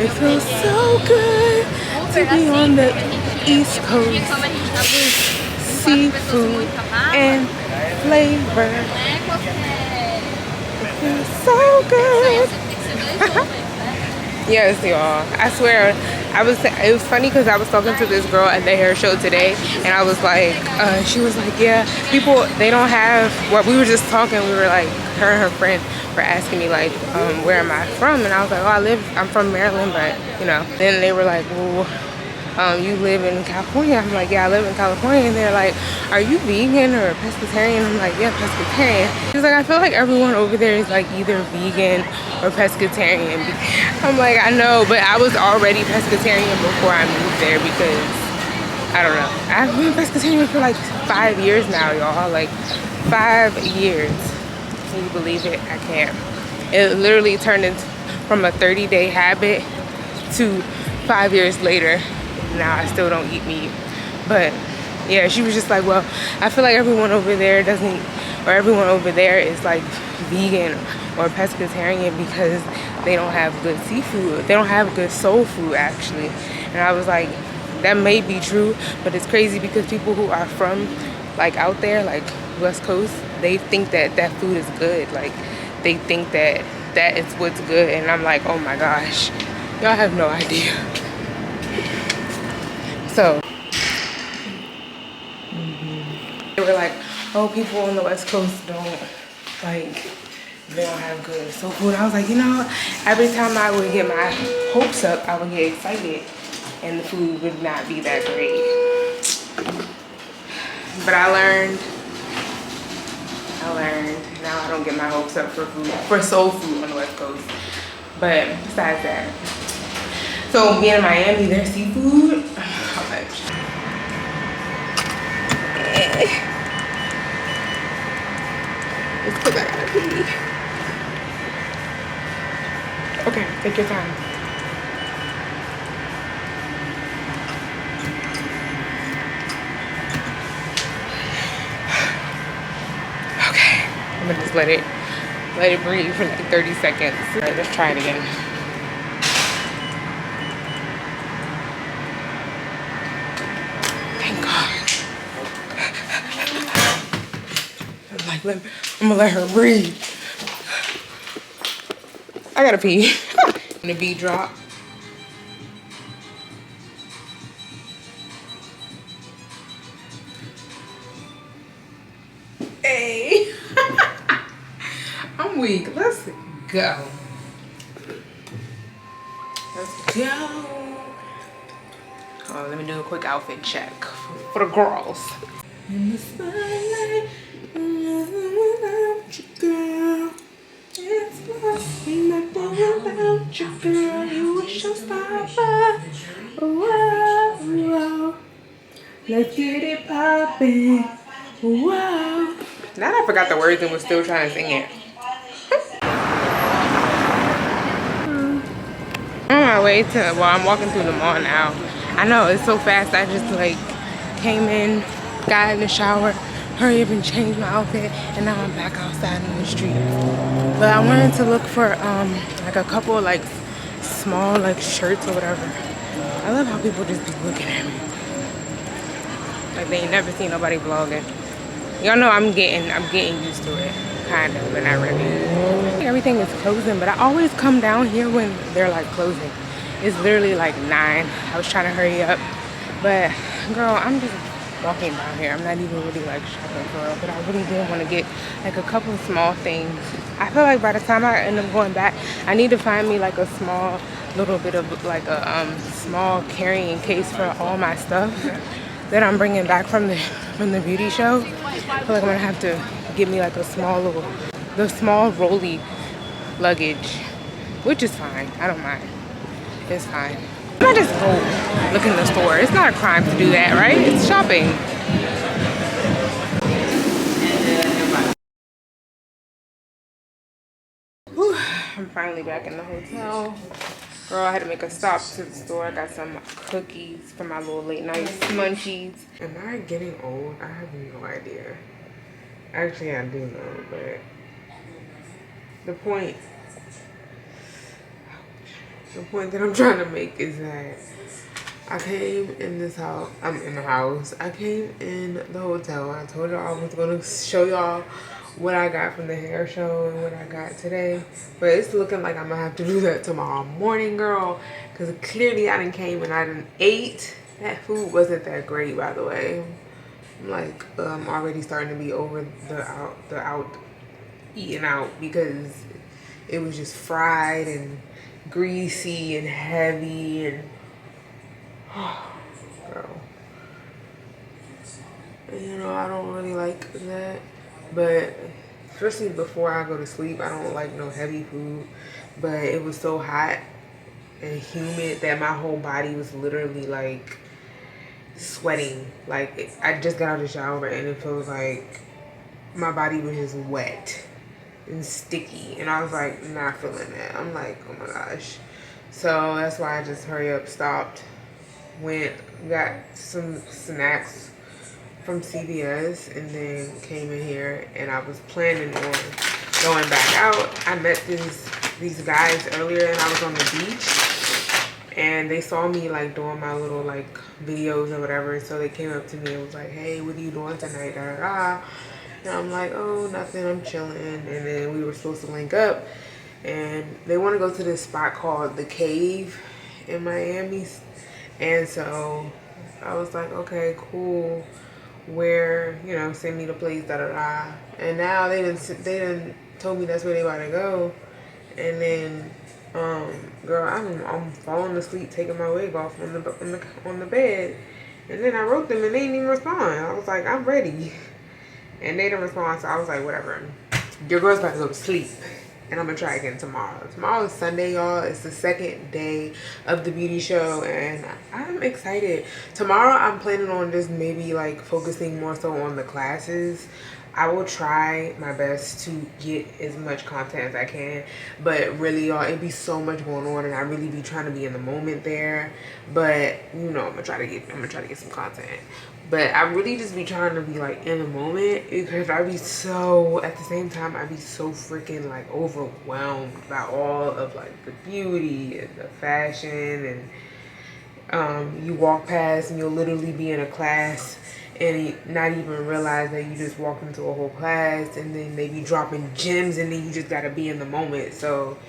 It feels so good to be on the East Coast with seafood and flavor. It feels so good. Yes, y'all. I swear, it was funny because I was talking to this girl at the hair show today, and I was like, she was like, yeah, people, they don't have, what we were just talking, we were like, her and her friend were asking me like, where am I from? And I was like, oh, I'm from Maryland, but you know, then they were like, well, you live in California? I'm like, yeah, I live in California. And they're like, are you vegan or pescatarian? I'm like, yeah, pescatarian. She's like, I feel like everyone over there is like either vegan or pescatarian. I'm like, I know, but I was already pescatarian before I moved there, because I don't know, I've been pescatarian for like 5 years now, y'all. Like 5 years. Can you believe it? I can't. It literally turned into from a 30-day habit to 5 years later. Now I still don't eat meat. But yeah, she was just like, well, I feel like everyone over there doesn't, or everyone over there is like vegan or pescatarian because they don't have good seafood. They don't have good soul food, actually. And I was like, that may be true, but it's crazy because people who are from like out there, like West Coast, they think that that food is good. Like they think that that is what's good. And I'm like, oh my gosh, y'all have no idea. So they were like, oh, people on the West Coast don't, like, they don't have good soul food. I was like, you know, every time I would get my hopes up, I would get excited and the food would not be that great. But I learned, now I don't get my hopes up for food, for soul food on the West Coast. But besides that, so being in Miami, their seafood, how much? Yeah. It's because I gotta pee. Okay, take your time. Okay, I'm gonna just let it breathe for like 30 seconds. All right, let's try it again. Thank God. I'm gonna let her breathe. I gotta pee. And the beat drop. Hey. I'm weak. Let's go. Let's go. Oh, let me do a quick outfit check for the girls. In the spotlight, without you, girl. It's nothing without you, girl. You a showstopper. Whoa, whoa. Let's get it poppin'. Whoa. Now that I forgot the words and was still trying to sing it. On my way to, well, I'm walking through the mall now. I know, it's so fast. I just like came in, got in the shower, hurry up and change my outfit, and now I'm back outside in the street. But I wanted to look for like a couple like small like shirts or whatever. I love how people just be looking at me. Like they ain't never seen nobody vlogging. Y'all know I'm getting used to it. Kind of, but not really. Everything is closing, but I always come down here when they're like closing. It's literally like 9. I was trying to hurry up, but girl, I'm just walking down here. I'm not even really like shopping for real, but I really did want to get like a couple of small things. I feel like by the time I end up going back, I need to find me like a small little bit of like a small carrying case for all my stuff that I'm bringing back from the beauty show. I feel like I'm gonna have to get me like a small small rolly luggage, which is fine. I don't mind. It's fine. I just go look in the store. It's not a crime to do that, right? It's shopping. Whew, I'm finally back in the hotel. Girl, I had to make a stop to the store. I got some cookies for my little late night munchies. Am I getting old? I have no idea. Actually, I do know, but the point that I'm trying to make is that I came in this house. I'm in the house. I came in the hotel. I told y'all I was going to show y'all what I got from the hair show and what I got today. But it's looking like I'm going to have to do that tomorrow morning, girl. Because clearly I done came and I done ate. That food wasn't that great, by the way. I'm like already starting to be over eating out because it was just fried and greasy and heavy and girl, you know, I don't really like that, but especially before I go to sleep, I don't like no heavy food. But it was so hot and humid that my whole body was literally like sweating. Like I just got out of the shower and it feels like my body was just wet and sticky, and I was like not feeling that. I'm like, oh my gosh. So that's why I just hurry up, stopped, went, got some snacks from CVS, and then came in here. And I was planning on going back out. I met these guys earlier, and I was on the beach, and they saw me like doing my little like videos or whatever. So they came up to me and was like, hey, what are you doing tonight? Da, da, da. And I'm like, oh, nothing, I'm chilling. And then we were supposed to link up, and they want to go to this spot called The Cave in Miami. And so I was like, okay, cool. Where, you know, send me the place, da da da. And now they done told me that's where they about to go. And then, girl, I'm falling asleep, taking my wig off on the bed. And then I wrote them and they didn't even respond. I was like, I'm ready. And they didn't respond, so I was like, whatever. Your girl's about to go to sleep. and I'm gonna try again tomorrow. Tomorrow is Sunday, y'all. It's the second day of the beauty show, and I'm excited. Tomorrow I'm planning on just maybe like focusing more so on the classes. I will try my best to get as much content as I can, but really, y'all, it be so much going on, and I really be trying to be in the moment there. But you know, I'm gonna try to get some content. But I really just be trying to be like in the moment, because I be so, at the same time, I be so freaking like overwhelmed by all of like the beauty and the fashion. And you walk past and you'll literally be in a class and not even realize that you just walked into a whole class, and then they be dropping gems, and then you just gotta be in the moment. So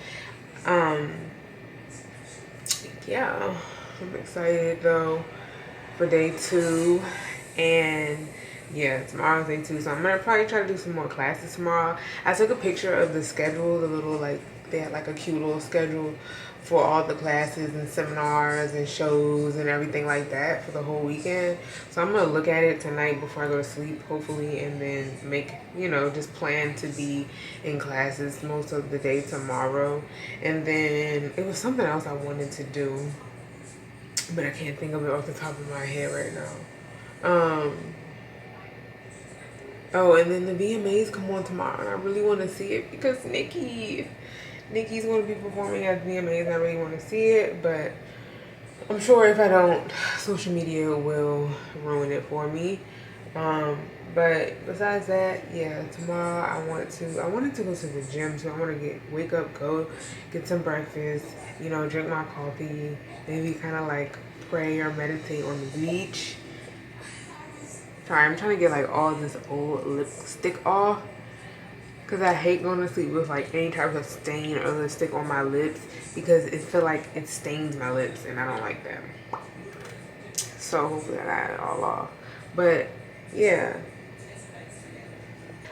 yeah, I'm excited though for day 2. And yeah, tomorrow's day 2, so I'm gonna probably try to do some more classes tomorrow. I took a picture of the schedule, the little, like, they had like a cute little schedule for all the classes and seminars and shows and everything like that for the whole weekend. So I'm gonna look at it tonight before I go to sleep, hopefully, and then make, you know, just plan to be in classes most of the day tomorrow. And then it was something else I wanted to do, but I can't think of it off the top of my head right now. Oh, and then the VMAs come on tomorrow, and I really want to see it because Nikki's going to be performing at VMAs, and I really want to see it. But I'm sure if I don't, social media will ruin it for me. But besides that, yeah, tomorrow I wanted to go to the gym, so I want to wake up, go get some breakfast, you know, drink my coffee, maybe kind of like pray or meditate on the beach. Sorry, I'm trying to get like all this old lipstick off, because I hate going to sleep with like any type of stain or lipstick on my lips, because it feel like it stains my lips and I don't like that. So hopefully I got it all off. But yeah,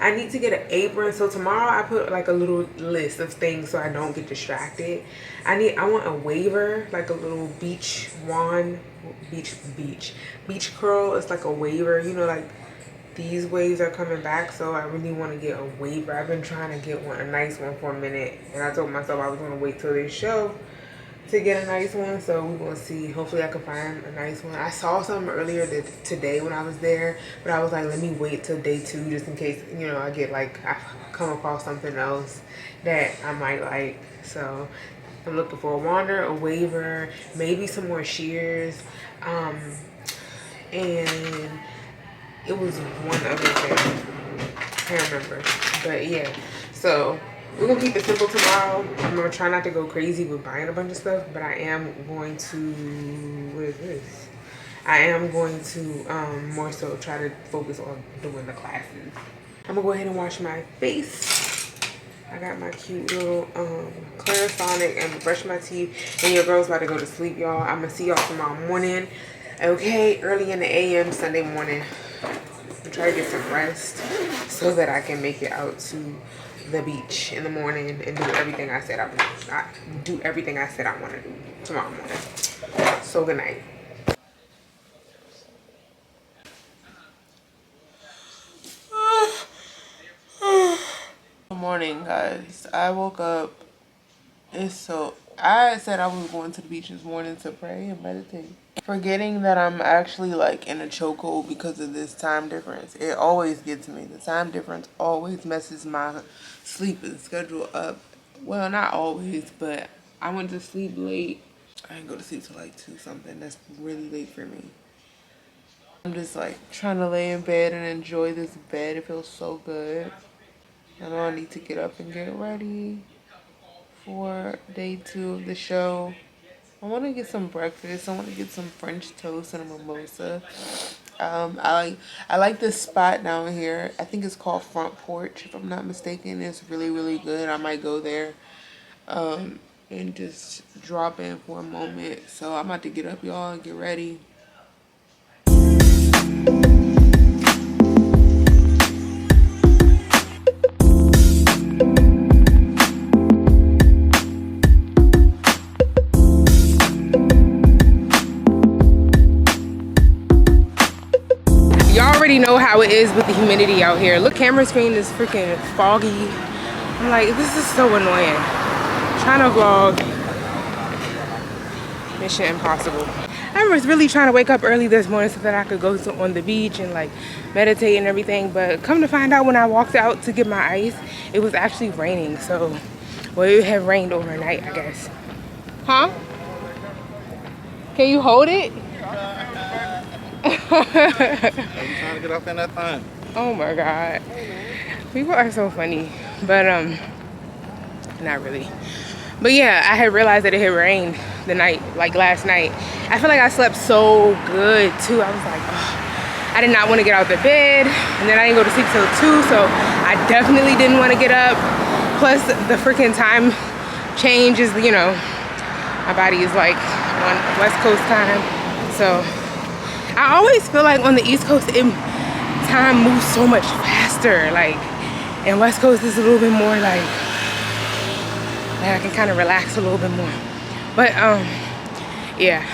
I need to get an apron. So tomorrow I put like a little list of things so I don't get distracted. I want a waver, like a little beach wand, beach curl. It's like a waver, you know, like these waves are coming back, so I really want to get a waver. I've been trying to get one, a nice one, for a minute, and I told myself I was going to wait till this show to get a nice one. So we're going to see. Hopefully I can find a nice one. I saw some earlier today when I was there, but I was like, let me wait till day 2 just in case, you know, I come across something else that I might like. So I'm looking for a wander, a waver, maybe some more shears, and it was one other thing, I can't remember. But yeah, so we're gonna keep it simple tomorrow. I'm gonna try not to go crazy with buying a bunch of stuff, but I am going to, what is this? I am going to more so try to focus on doing the classes. I'm gonna go ahead and wash my face. I got my cute little Clarisonic and brush my teeth. And your girl's about to go to sleep, y'all. I'm gonna see y'all tomorrow morning. Okay, early in the AM Sunday morning. I'm trying to get some rest so that I can make it out to the beach in the morning and do everything I said I want to do tomorrow morning. So good night. Good morning, guys. I woke up. I said I was going to the beach this morning to pray and meditate, forgetting that I'm actually like in a chokehold because of this time difference. It always gets me. The time difference always messes my sleeping schedule up. Well, not always, but I went to sleep late. I didn't go to sleep till like 2 something. That's really late for me. I'm just like trying to lay in bed and enjoy this bed. It feels so good. I know I need to get up and get ready for day 2 of the show. I want to get some breakfast. I want to get some French toast and a mimosa. I like this spot down here. I think it's called Front Porch, if I'm not mistaken. It's really, really good. I might go there and just drop in for a moment. So I'm about to get up, y'all, and get ready. Y'all already know how it is with the humidity out here. Look, camera screen is freaking foggy. I'm like, this is so annoying. Trying to vlog, mission impossible. I was really trying to wake up early this morning so that I could go on the beach and like meditate and everything, but come to find out when I walked out to get my ice, it was actually raining. So, well, it had rained overnight, I guess. Huh? Can you hold it? I'm trying to get off in that time. Oh my God. People are so funny. But not really. But yeah, I had realized that it had rained the night, like last night. I feel like I slept so good too. I was like, oh, I did not want to get out of the bed, and then I didn't go to sleep till 2, so I definitely didn't want to get up. Plus the freaking time change is, you know, my body is like on West Coast time. So I always feel like on the East Coast, time moves so much faster. Like, and West Coast is a little bit more like I can kind of relax a little bit more. But yeah,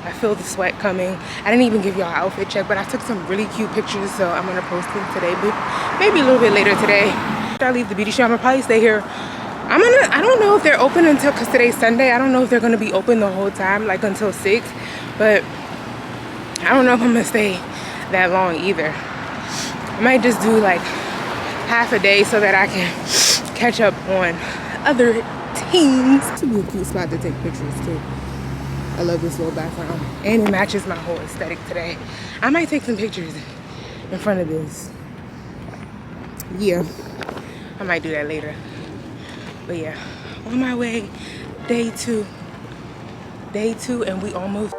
I feel the sweat coming. I didn't even give y'all an outfit check, but I took some really cute pictures, so I'm gonna post them today, but maybe a little bit later today. After I leave the beauty shop, I'm gonna probably stay here. I don't know if they're open until, because today's Sunday, I don't know if they're gonna be open the whole time, like until 6, but I don't know if I'm gonna stay that long either. I might just do like half a day so that I can catch up on other teams. This would be a cute spot to take pictures too. I love this little background, and it matches my whole aesthetic today. I might take some pictures in front of this. Yeah, I might do that later. But yeah, on my way, day two, and we almost.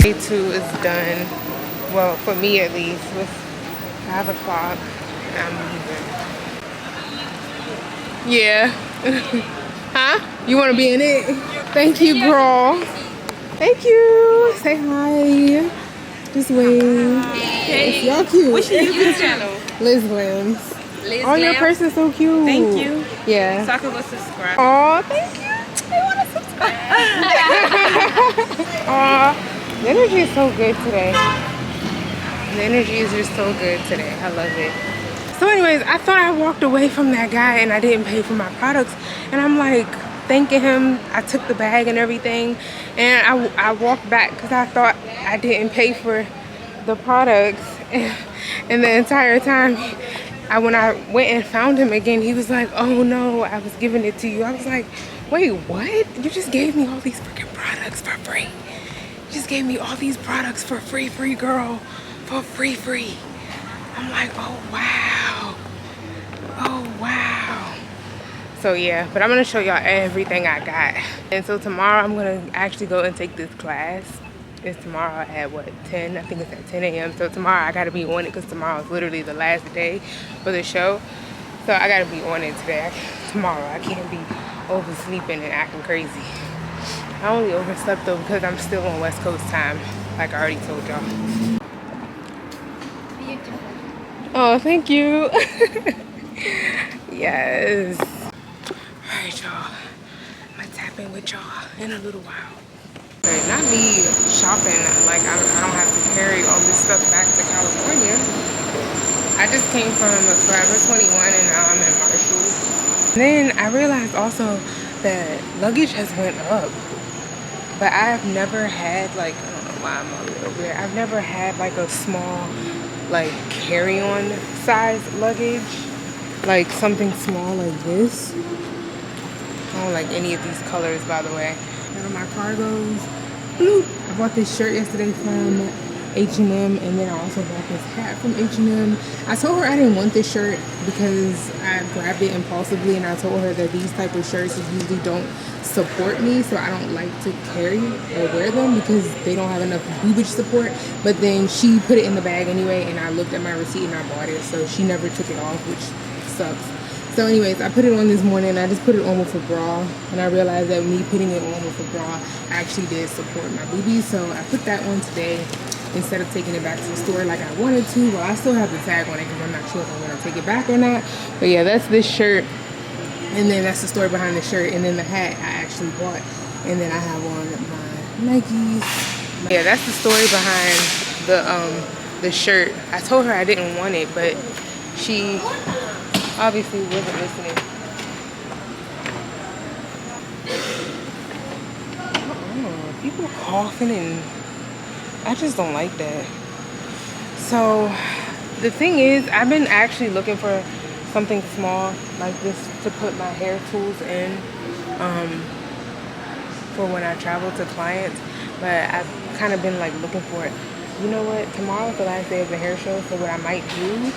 Day 2 is done. Well, for me at least. It's 5 o'clock. I'm leaving. Yeah. Huh? You want to be in it? Thank you, girl. Thank you. Say hi. Just wave. Hey. Y'all cute. What's your YouTube channel? Liz Glams. Liz Oh, your Glams? purse is so cute. Thank you. Yeah. So I can go subscribe. Oh, thank you. I want to subscribe. Aw, the energy is so good today. The energy is just so good today. I love it. So anyways, I thought I walked away from that guy and I didn't pay for my products. And I'm like thanking him. I took the bag and everything. And I walked back because I thought I didn't pay for the products. And the entire time, when I went and found him again, he was like, oh no, I was giving it to you. I was like, wait, what? You just gave me all these freaking products for free. You just gave me all these products for free, girl. For free. I'm like, oh wow. Oh wow. So yeah, but I'm gonna show y'all everything I got. And so tomorrow I'm gonna actually go and take this class. It's tomorrow at what, 10? I think it's at 10 a.m. So tomorrow I gotta be on it because tomorrow is literally the last day for the show. So I gotta be on it today. Tomorrow I can't be oversleeping and acting crazy. I only overslept though because I'm still on West Coast time, like I already told y'all. Oh, thank you. Yes. All right, y'all. I'm gonna tap in with y'all in a little while. Not me shopping, like I don't have to carry all this stuff back to California. I just came from Forever 21 and now I'm in Marshalls. And then I realized also that luggage has went up. But I've never had like, I don't know why I'm a little weird. I've never had like a small like carry-on size luggage. Like something small like this. I don't like any of these colors, by the way. Here are my cargos. Bloop. I bought this shirt yesterday from H&M, and then I also bought this hat from H&M. I told her I didn't want this shirt because I grabbed it impulsively, and I told her that these type of shirts usually don't support me, so I don't like to carry or wear them because they don't have enough boobage support. But then she put it in the bag anyway, and I looked at my receipt and I bought it, so she never took it off, which sucks. So anyways, I put it on this morning, and I just put it on with a bra, and I realized that me putting it on with a bra actually did support my boobies, so I put that on today instead of taking it back to the store like I wanted to. Well, I still have the tag on it because I'm not sure if I'm going to take it back or not. But yeah, that's this shirt, and then that's the story behind the shirt, and then the hat I actually bought, and then I have on my Nikes. Yeah, that's the story behind the shirt. I told her I didn't want it, but she obviously wasn't listening. People coughing, and I just don't like that. So the thing is, I've been actually looking for something small like this to put my hair tools in for when I travel to clients, but I've kind of been like looking for it. You know what? Tomorrow's the last day of the hair show, so what I might do,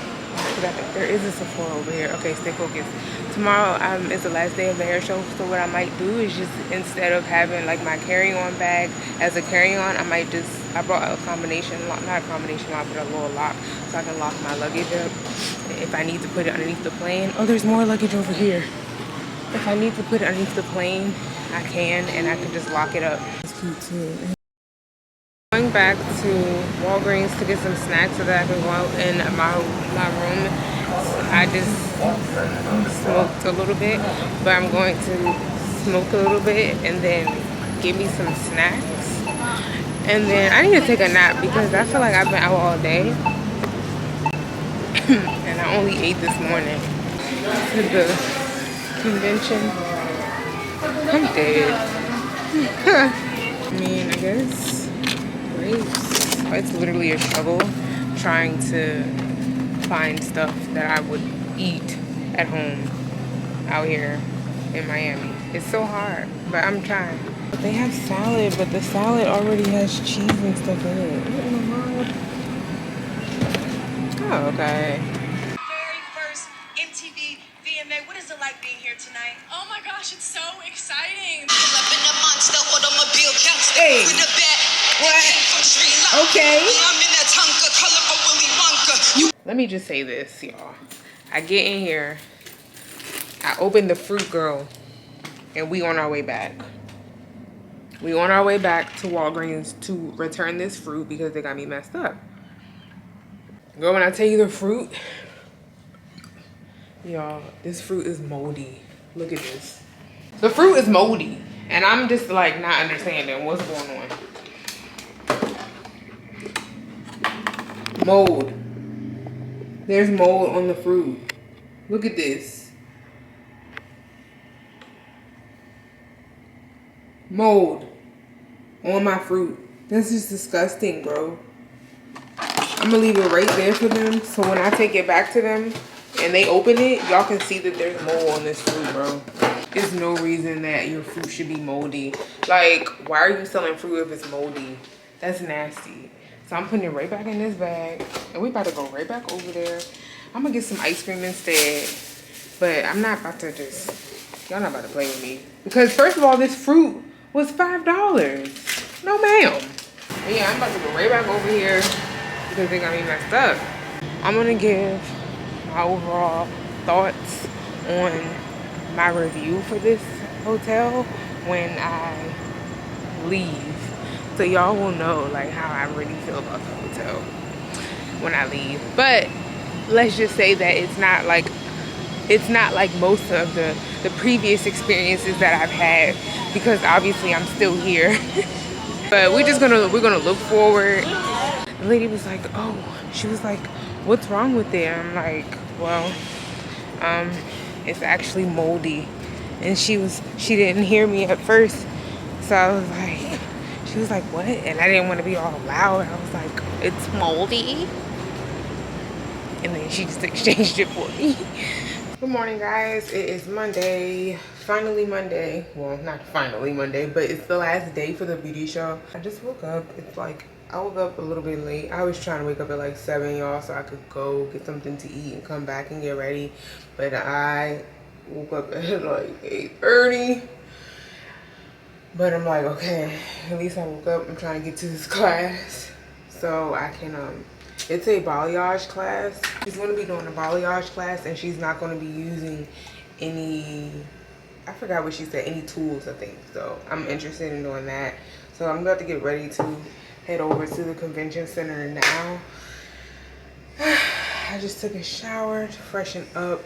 there is a Sephora over here. Okay, stay focused. Tomorrow is the last day of the hair show, so what I might do is just, instead of having like my carry-on bag as a carry-on, I brought a combination lock, not a combination lock, but a little lock, so I can lock my luggage up if I need to put it underneath the plane. Oh, there's more luggage over here. If I need to put it underneath the plane, I can, and I can just lock it up. It's cute too. Going back to Walgreens to get some snacks so that I can go out in my room. I just smoked a little bit, but I'm going to smoke a little bit and then get me some snacks. And then I need to take a nap because I feel like I've been out all day. And I only ate this morning. To the convention. I'm dead. I mean, I guess grapes. It's literally a struggle trying to find stuff that I would eat at home out here in Miami. It's so hard, but I'm trying. But they have salad, but the salad already has cheese and stuff in it. What in the world? Oh, okay. Very first MTV VMA. What is it like being here tonight? Oh my gosh, it's so exciting. Hey. What? Okay. Let me just say this, y'all. I get in here, I open the fruit girl, and we on our way back. We on our way back to Walgreens to return this fruit because they got me messed up. Girl, when I tell you the fruit, y'all, this fruit is moldy. Look at this. The fruit is moldy, and I'm just like not understanding what's going on. Mold. There's mold on the fruit. Look at this. Mold on my fruit. This is disgusting, bro. I'm gonna leave it right there for them, so when I take it back to them and they open it, y'all can see that there's mold on this fruit, bro. There's no reason that your fruit should be moldy. Like, why are you selling fruit if it's moldy? That's nasty. So I'm putting it right back in this bag, and we about to go right back over there. I'm gonna get some ice cream instead, but I'm not about to just, y'all not about to play with me. Because first of all, this fruit was $5. No, ma'am. But yeah, I'm about to go right back over here because they got me messed up. I'm gonna give my overall thoughts on my review for this hotel when I leave, so y'all will know like how I really feel about the hotel when I leave. But let's just say that it's not like most of the previous experiences that I've had, because obviously I'm still here. But we're gonna look forward. The lady was like, oh, she was like, what's wrong with it? I'm like, well, it's actually moldy. And she didn't hear me at first, so I was like, she was like, what? And I didn't want to be all loud. I was like, it's moldy. And then she just exchanged it for me. Good morning, guys. It is Monday. Finally Monday. Well, not finally Monday, but it's the last day for the beauty show. I just woke up. It's like I woke up a little bit late. I was trying to wake up at like 7, y'all, so I could go get something to eat and come back and get ready. But I woke up at like 8:30. But I'm like, okay, at least I woke up. I'm trying to get to this class so I can, it's a balayage class. She's going to be doing a balayage class, and she's not going to be using any, I forgot what she said, any tools, I think. So I'm interested in doing that. So I'm about to get ready to head over to the convention center now. I just took a shower to freshen up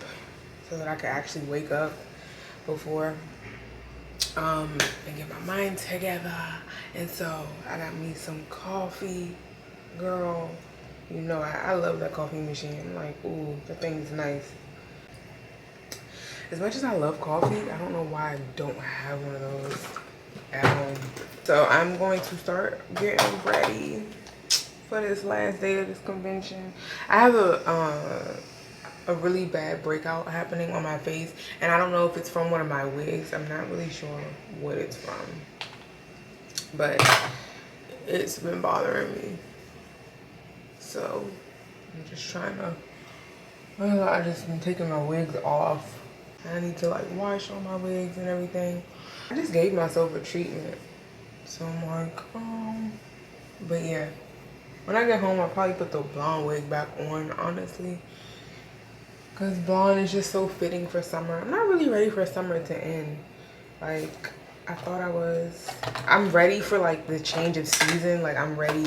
so that I could actually wake up before and get my mind together. And so I got me some coffee. Girl, you know I love that coffee machine. Like, ooh, the thing's nice. As much as I love coffee, I don't know why I don't have one of those at home. So I'm going to start getting ready for this last day of this convention. I have a really bad breakout happening on my face, and I don't know if it's from one of my wigs. I'm not really sure what it's from, but it's been bothering me. So I'm just trying to, I just been taking my wigs off. I need to like wash all my wigs and everything. I just gave myself a treatment, so I'm like, but yeah, when I get home I'll probably put the blonde wig back on, honestly, because blonde is just so fitting for summer. I'm not really ready for summer to end like I thought I was. I'm ready for like the change of season, like I'm ready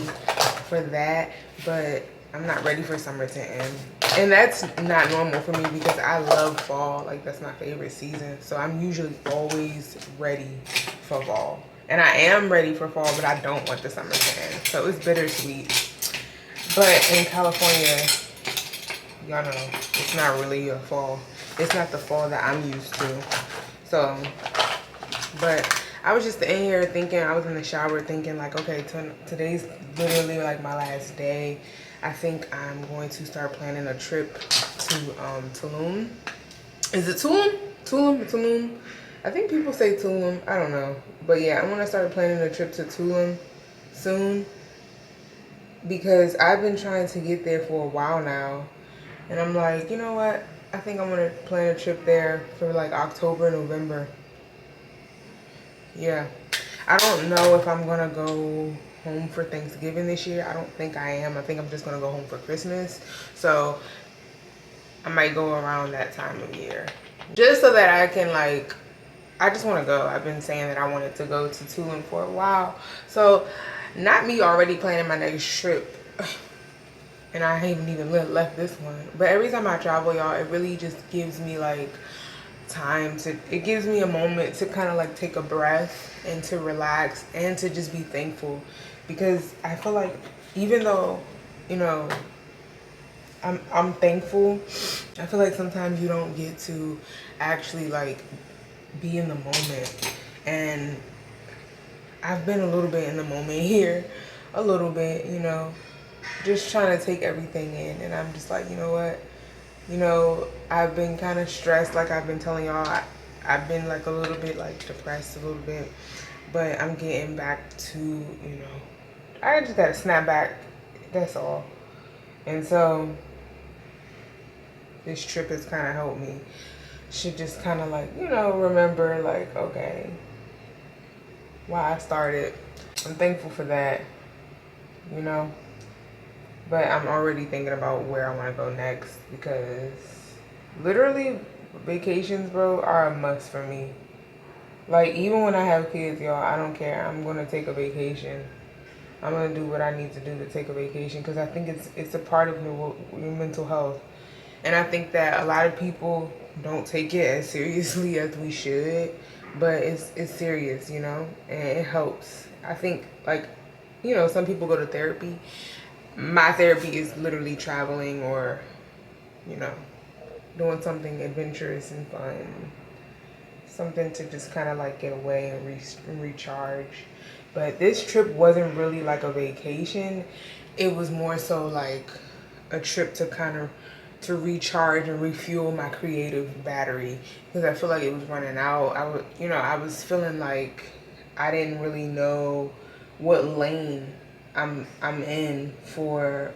for that, but I'm not ready for summer to end. And that's not normal for me because I love fall. Like, that's my favorite season. So I'm usually always ready for fall. And I am ready for fall, but I don't want the summer to end. So it's bittersweet. But in California, y'all know, it's not really a fall. It's not the fall that I'm used to. So, but I was just in here thinking, I was in the shower thinking like, okay, today's literally like my last day. I think I'm going to start planning a trip to Tulum. Is it Tulum? Tulum? I think people say Tulum. I don't know. But yeah, I'm going to start planning a trip to Tulum soon, because I've been trying to get there for a while now. And I'm like, you know what? I think I'm going to plan a trip there for like October, November. Yeah. I don't know if I'm going to go home for Thanksgiving this year. I don't think I am. I think I'm just going to go home for Christmas. So I might go around that time of year, just so that I can like, I just want to go. I've been saying that I wanted to go to Tulum for a while. So not me already planning my next trip, and I haven't even left this one. But every time I travel, y'all, it really just gives me like time to, it gives me a moment to kind of like take a breath and to relax and to just be thankful. Because I feel like even though, you know, I'm thankful, I feel like sometimes you don't get to actually like be in the moment. And I've been a little bit in the moment here, a little bit, you know, just trying to take everything in. And I'm just like, you know what, you know, I've been kind of stressed, like I've been telling y'all. I've been like a little bit like depressed a little bit, but I'm getting back to, you know, I just gotta snap back, that's all. And so this trip has kind of helped me. Should just kind of like, you know, remember like, okay, why I started. I'm thankful for that, you know. But I'm already thinking about where I want to go next, because literally vacations, bro, are a must for me. Like, even when I have kids, y'all, I don't care. I'm going to take a vacation. I'm going to do what I need to do to take a vacation, because I think it's a part of your mental health. And I think that a lot of people don't take it as seriously as we should, but it's serious, you know, and it helps. I think, like, you know, some people go to therapy. My therapy is literally traveling or, you know, doing something adventurous and fun. Something to just kind of like get away and recharge. But this trip wasn't really like a vacation. It was more so like a trip to kind of to recharge and refuel my creative battery, because I feel like it was running out. I was feeling like I didn't really know what lane I'm in for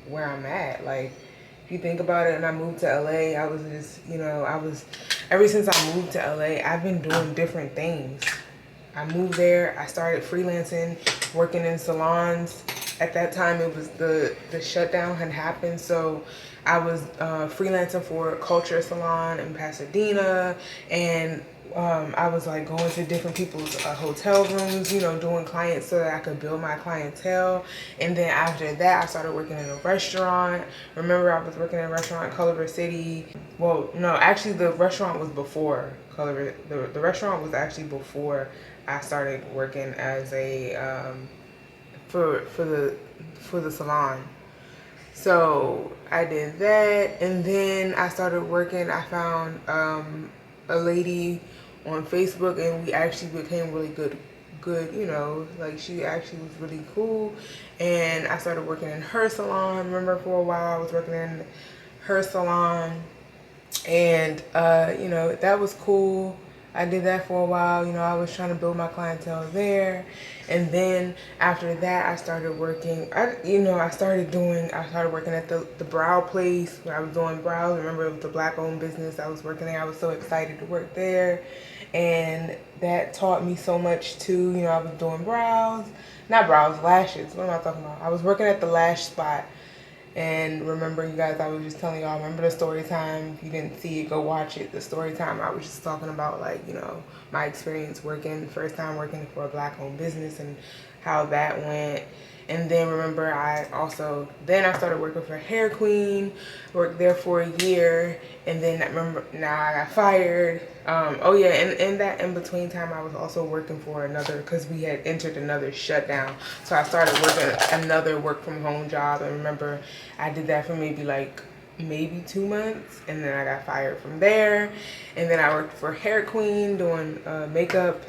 where I'm at. Like, if you think about it, and I moved to LA, I was just, you know, ever since I moved to LA, I've been doing different things. I moved there, I started freelancing, working in salons. At that time, it was the shutdown had happened, so I was freelancing for a culture salon in Pasadena, and I was like going to different people's hotel rooms, you know, doing clients so that I could build my clientele. And then after that, I started working in a restaurant. Remember, I was working in a restaurant in Culver City. Well, no, actually the restaurant was before Culver. The restaurant was actually before I started working as a for the salon. So I did that, and then I started working. I found a lady on Facebook, and we actually became really good, you know, like she actually was really cool. And I started working in her salon. Remember, for a while I was working in her salon, and you know, that was cool. I did that for a while. You know, I was trying to build my clientele there. And then after that, I started working. I started working at the brow place where I was doing brows. Remember, it was a black-owned business. I was working there. I was so excited to work there, and that taught me so much too. You know, I was doing lashes. What am I talking about? I was working at the lash spot. And remember, you guys, I was just telling y'all, remember the story time? If you didn't see it, go watch it. The story time, I was just talking about, like, you know, my experience working, first time working for a black-owned business and how that went. And then remember, I started working for Hair Queen, worked there for a year, and then remember, now I got fired. Oh yeah, and in that in between time, I was also working for because we had entered another shutdown. So I started working another work from home job, and remember, I did that for maybe 2 months, and then I got fired from there. And then I worked for Hair Queen doing makeup,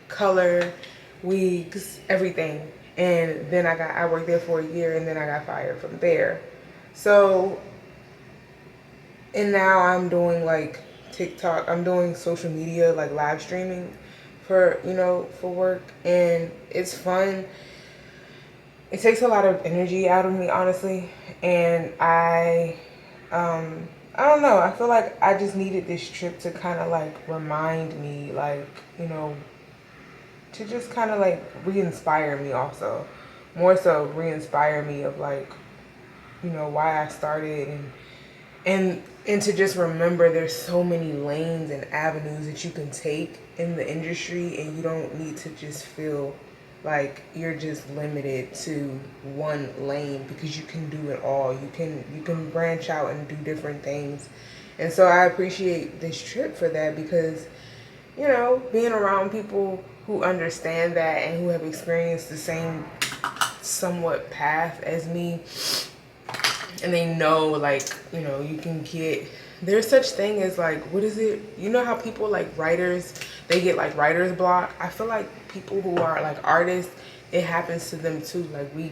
color, wigs, everything. And then I worked there for a year, and then I got fired from there. So, and now I'm doing like TikTok, I'm doing social media, like live streaming for work, and it's fun. It takes a lot of energy out of me, honestly, and I don't know, I feel like I just needed this trip to kind of like remind me, like, you know, to just kind of like re-inspire me, also more so re-inspire me of, like, you know, why I started, and to just remember there's so many lanes and avenues that you can take in the industry, and you don't need to just feel like you're just limited to one lane, because you can do it all. You can branch out and do different things. And so I appreciate this trip for that, because, you know, being around people who understand that and who have experienced the same somewhat path as me, and they know, like, you know, you can get, there's such thing as, like, what is it, you know how people like writers, they get like writer's block? I feel like people who are like artists, it happens to them too. Like, we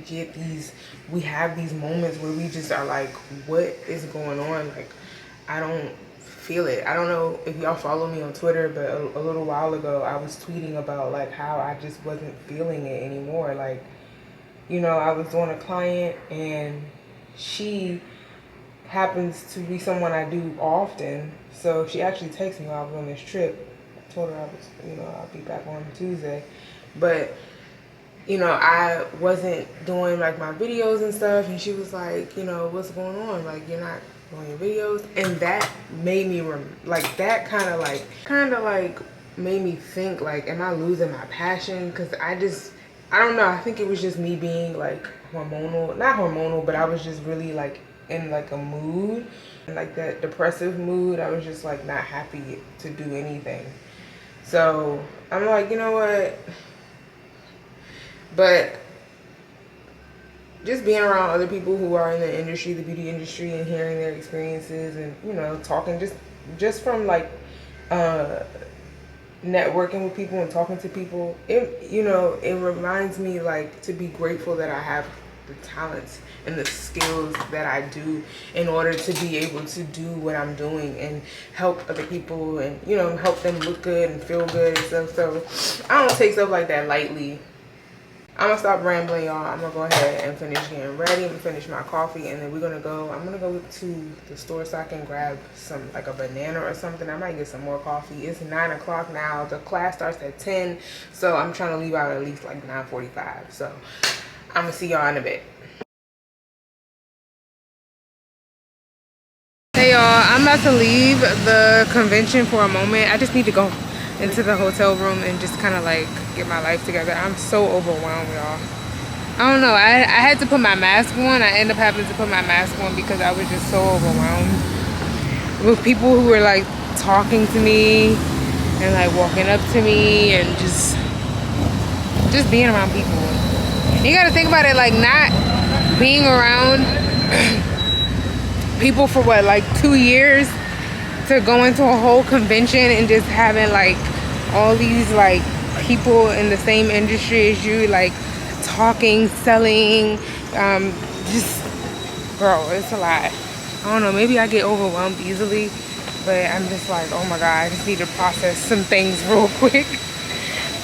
have these moments where we just are like, what is going on? Like, I don't feel it. I don't know if y'all follow me on Twitter, but a little while ago I was tweeting about like how I just wasn't feeling it anymore. Like, you know, I was doing a client, and she happens to be someone I do often. So she actually texted me while I was on this trip. I told her I'll be back on Tuesday. But, you know, I wasn't doing like my videos and stuff, and she was like, you know, what's going on? Like, you're not doing your videos? And that made me kind of like made me think, like, am I losing my passion? Because I don't know. I think it was just me being like not hormonal, but I was just really like in like a mood, in like that depressive mood. I was just like not happy to do anything. So I'm like, you know what? But just being around other people who are in the industry, the beauty industry, and hearing their experiences, and, you know, talking just from like networking with people and talking to people, it reminds me, like, to be grateful that I have the talents and the skills that I do in order to be able to do what I'm doing and help other people, and, you know, help them look good and feel good and stuff. So I don't take stuff like that lightly. I'm gonna stop rambling, y'all. I'm gonna go ahead and finish getting ready. I'm gonna finish my coffee, and then I'm gonna go to the store so I can grab some, like a banana or something. I might get some more coffee. It's 9 o'clock now. The class starts at 10, so I'm trying to leave out at least like 9:45. So I'm gonna see y'all in a bit. Hey y'all, I'm about to leave the convention for a moment. I just need to go into the hotel room and just kind of like get my life together. I'm so overwhelmed, y'all. I don't know, I had to put my mask on. I ended up having to put my mask on because I was just so overwhelmed with people who were like talking to me and like walking up to me and just being around people. You gotta think about it, like not being around people for what, like 2 years, to go into a whole convention and just having like all these like people in the same industry as you, like talking, selling, just, bro, it's a lot. I don't know, maybe I get overwhelmed easily, but I'm just like, oh my God, I just need to process some things real quick.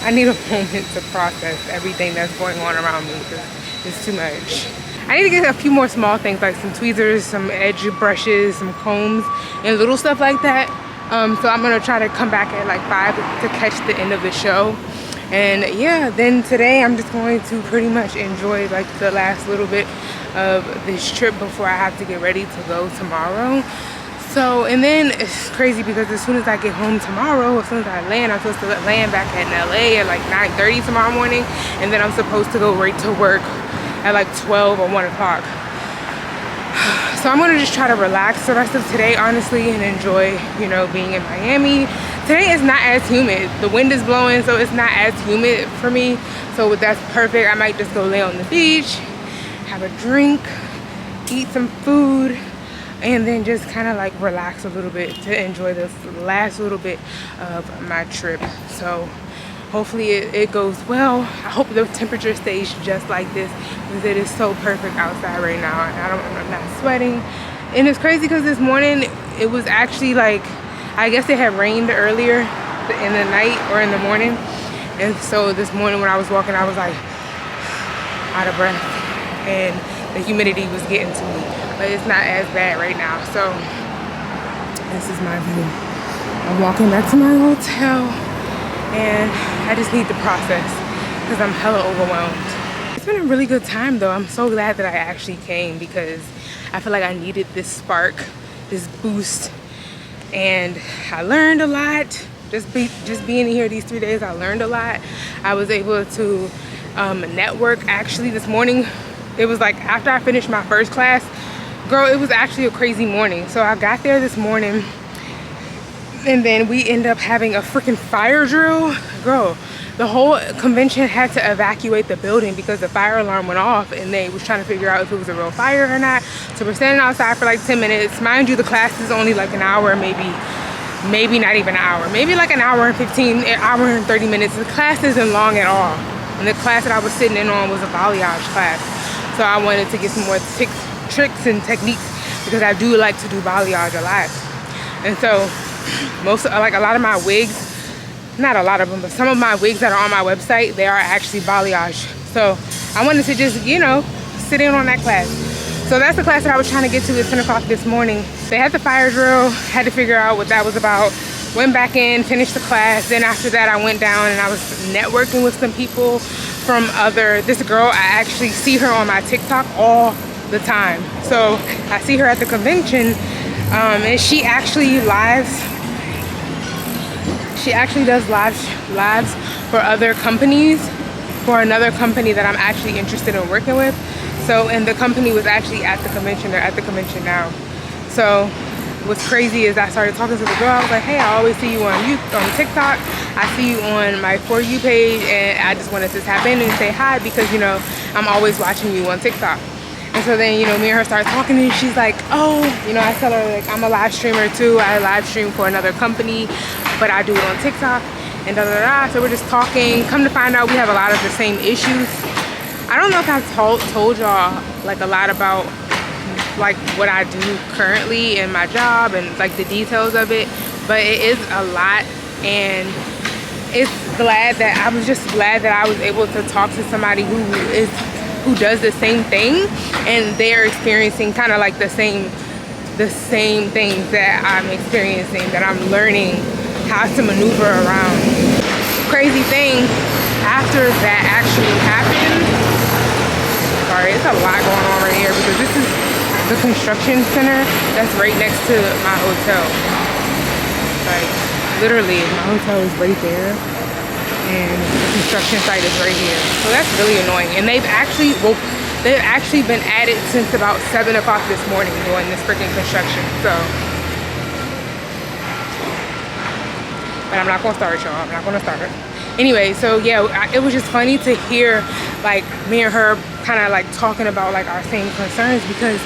I need a moment to process everything that's going on around me because it's too much. I need to get a few more small things like some tweezers, some edge brushes, some combs, and little stuff like that. So I'm gonna try to come back at like 5 to catch the end of the show. And yeah, then today I'm just going to pretty much enjoy like the last little bit of this trip before I have to get ready to go tomorrow. So, and then it's crazy because as soon as I get home tomorrow, as soon as I land, I'm supposed to land back in LA at like 9:30 tomorrow morning. And then I'm supposed to go right to work at like 12 or 1 o'clock. So I'm gonna just try to relax the rest of today, honestly, and enjoy, you know, being in Miami. Today is not as humid. The wind is blowing, so it's not as humid for me. So that's perfect. I might just go lay on the beach, have a drink, eat some food, and then just kind of like relax a little bit to enjoy this last little bit of my trip. So hopefully it goes well. I hope the temperature stays just like this because it is so perfect outside right now, and I'm not sweating. And it's crazy because this morning it was actually like, I guess it had rained earlier in the night or in the morning, and so this morning when I was walking, I was like out of breath and the humidity was getting to me, but it's not as bad right now. So this is my view. I'm walking back to my hotel, and I just need to process because I'm hella overwhelmed. It's been a really good time though. I'm so glad that I actually came because I feel like I needed this spark, this boost, and I learned a lot. Just being here these 3 days, I learned a lot. I was able to network actually this morning. It was like after I finished my first class, girl, it was actually a crazy morning. So I got there this morning, and then we end up having a freaking fire drill. Girl, the whole convention had to evacuate the building because the fire alarm went off, and they was trying to figure out if it was a real fire or not. So we're standing outside for like 10 minutes. Mind you, the class is only like an hour, maybe not even an hour, maybe like an hour and 15, an hour and 30 minutes. The class isn't long at all. And the class that I was sitting in on was a balayage class. So I wanted to get some more tricks and techniques because I do like to do balayage a lot. And so like a lot of my wigs, not a lot of them, but some of my wigs that are on my website, they are actually balayage. So I wanted to just, you know, sit in on that class. So that's the class that I was trying to get to at 10 o'clock this morning. They had the fire drill, had to figure out what that was about. Went back in, finished the class. Then after that, I went down and I was networking with some people from this girl, I actually see her on my TikTok all the time. So I see her at the convention, and she actually does lives for other companies, for another company that I'm actually interested in working with. So, and the company was actually at the convention. They're at the convention now. So what's crazy is I started talking to the girl. I was like, hey, I always see you on TikTok. I see you on my For You page, and I just wanted to tap in and say hi because, you know, I'm always watching you on TikTok. And so then, you know, me and her started talking, and she's like, oh, you know, I tell her like I'm a live streamer too. I live stream for another company, but I do it on TikTok and da da da. So we're just talking. Come to find out, we have a lot of the same issues. I don't know if I've told y'all like a lot about like what I do currently in my job and like the details of it, but it is a lot, and it's glad that I was just glad that I was able to talk to somebody who does the same thing, and they're experiencing kind of like the same things that I'm experiencing, that I'm learning how to maneuver around. Crazy thing, after that actually happened, sorry, it's a lot going on right here because this is the construction center that's right next to my hotel. Like literally my hotel is right there and the construction site is right here, so that's really annoying. And they've actually been at it since about 7 o'clock this morning doing this freaking construction. So, but I'm not gonna start, y'all. I'm not gonna start. Anyway, so yeah, it was just funny to hear like me and her kind of like talking about like our same concerns, because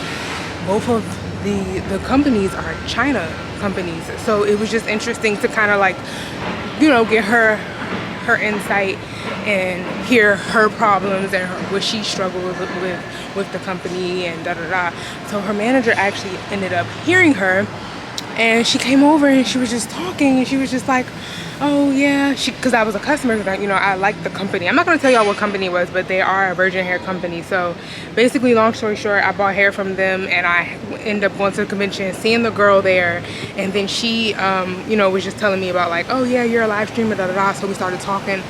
both of the companies are China companies. So it was just interesting to kind of like, you know, get her insight and hear her problems and what she struggled with the company and So her manager actually ended up hearing her, and she came over and she was just talking, and she was just like, oh yeah, because I was a customer, you know, I like the company. I'm not gonna tell y'all what company it was, but they are a virgin hair company. So basically, long story short, I bought hair from them, and I ended up going to the convention, seeing the girl there, and then she you know, was just telling me about like, oh yeah, you're a live streamer, so we started talking.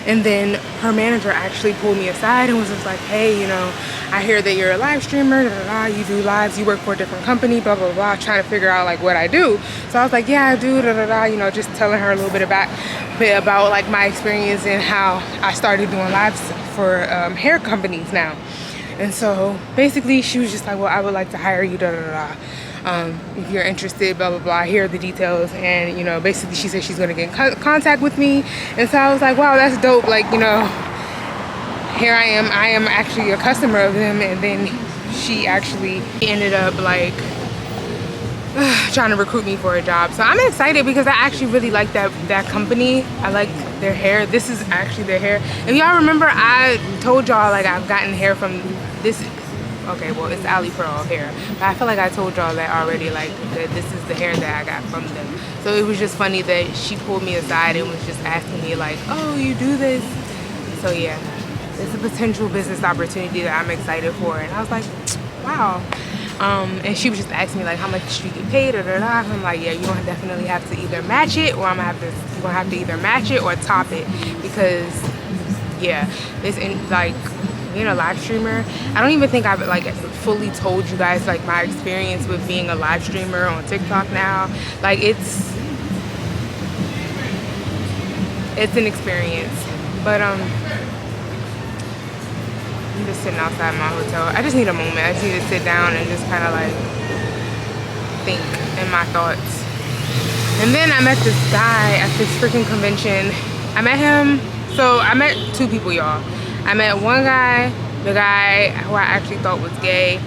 And then her manager actually pulled me aside and was just like, hey, you know, I hear that you're a live streamer, you do lives, you work for a different company, blah, blah, blah, trying to figure out like what I do. So I was like, yeah, I do, you know, just telling her a little bit about like my experience and how I started doing lives for hair companies now. And so basically she was just like, well, I would like to hire you, if you're interested, blah blah blah. Here are the details. And you know, basically she said she's gonna get in contact with me. And so I was like, wow, that's dope. Like, you know, here I am actually a customer of them. And then she actually ended up like trying to recruit me for a job. So I'm excited because I actually really like that company. I like their hair. This is actually their hair. If y'all remember, I told y'all like I've gotten hair from this. Okay, well, it's Ali Pearl hair, but I feel like I told y'all that already, like that this is the hair that I got from them. So it was just funny that she pulled me aside and was just asking me like, oh, you do this? So yeah, it's a potential business opportunity that I'm excited for. And I was like, wow. And she was just asking me like, how much do you get paid, I'm like, yeah, you're gonna definitely have to either match it, or you're gonna have to either match it or top it, because yeah, it's like being a live streamer. I don't even think I've like fully told you guys like my experience with being a live streamer on TikTok now. Like it's an experience. But I'm just sitting outside my hotel. I just need a moment. I just need to sit down and just kind of like think in my thoughts. And then I met this guy at this freaking convention. I met him. So I met two people, y'all. I met one guy, the guy who I actually thought was gay,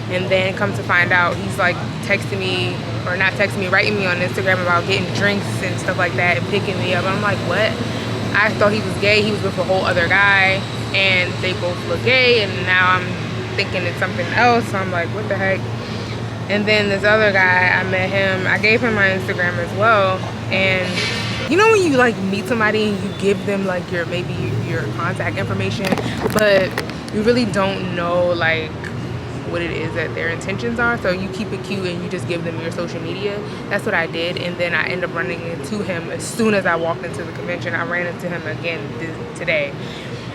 and then come to find out he's like texting me, or not texting me, writing me on Instagram about getting drinks and stuff like that and picking me up. I'm like, what? I thought he was gay. He was with a whole other guy, and they both look gay, and now I'm thinking it's something else. So I'm like, what the heck? And then this other guy, I met him, I gave him my Instagram as well, and you know when you like meet somebody and you give them like maybe your contact information, but you really don't know like what it is that their intentions are, so you keep it cute and you just give them your social media. That's what I did. And then I ended up running into him as soon as I walked into the convention. I ran into him again today,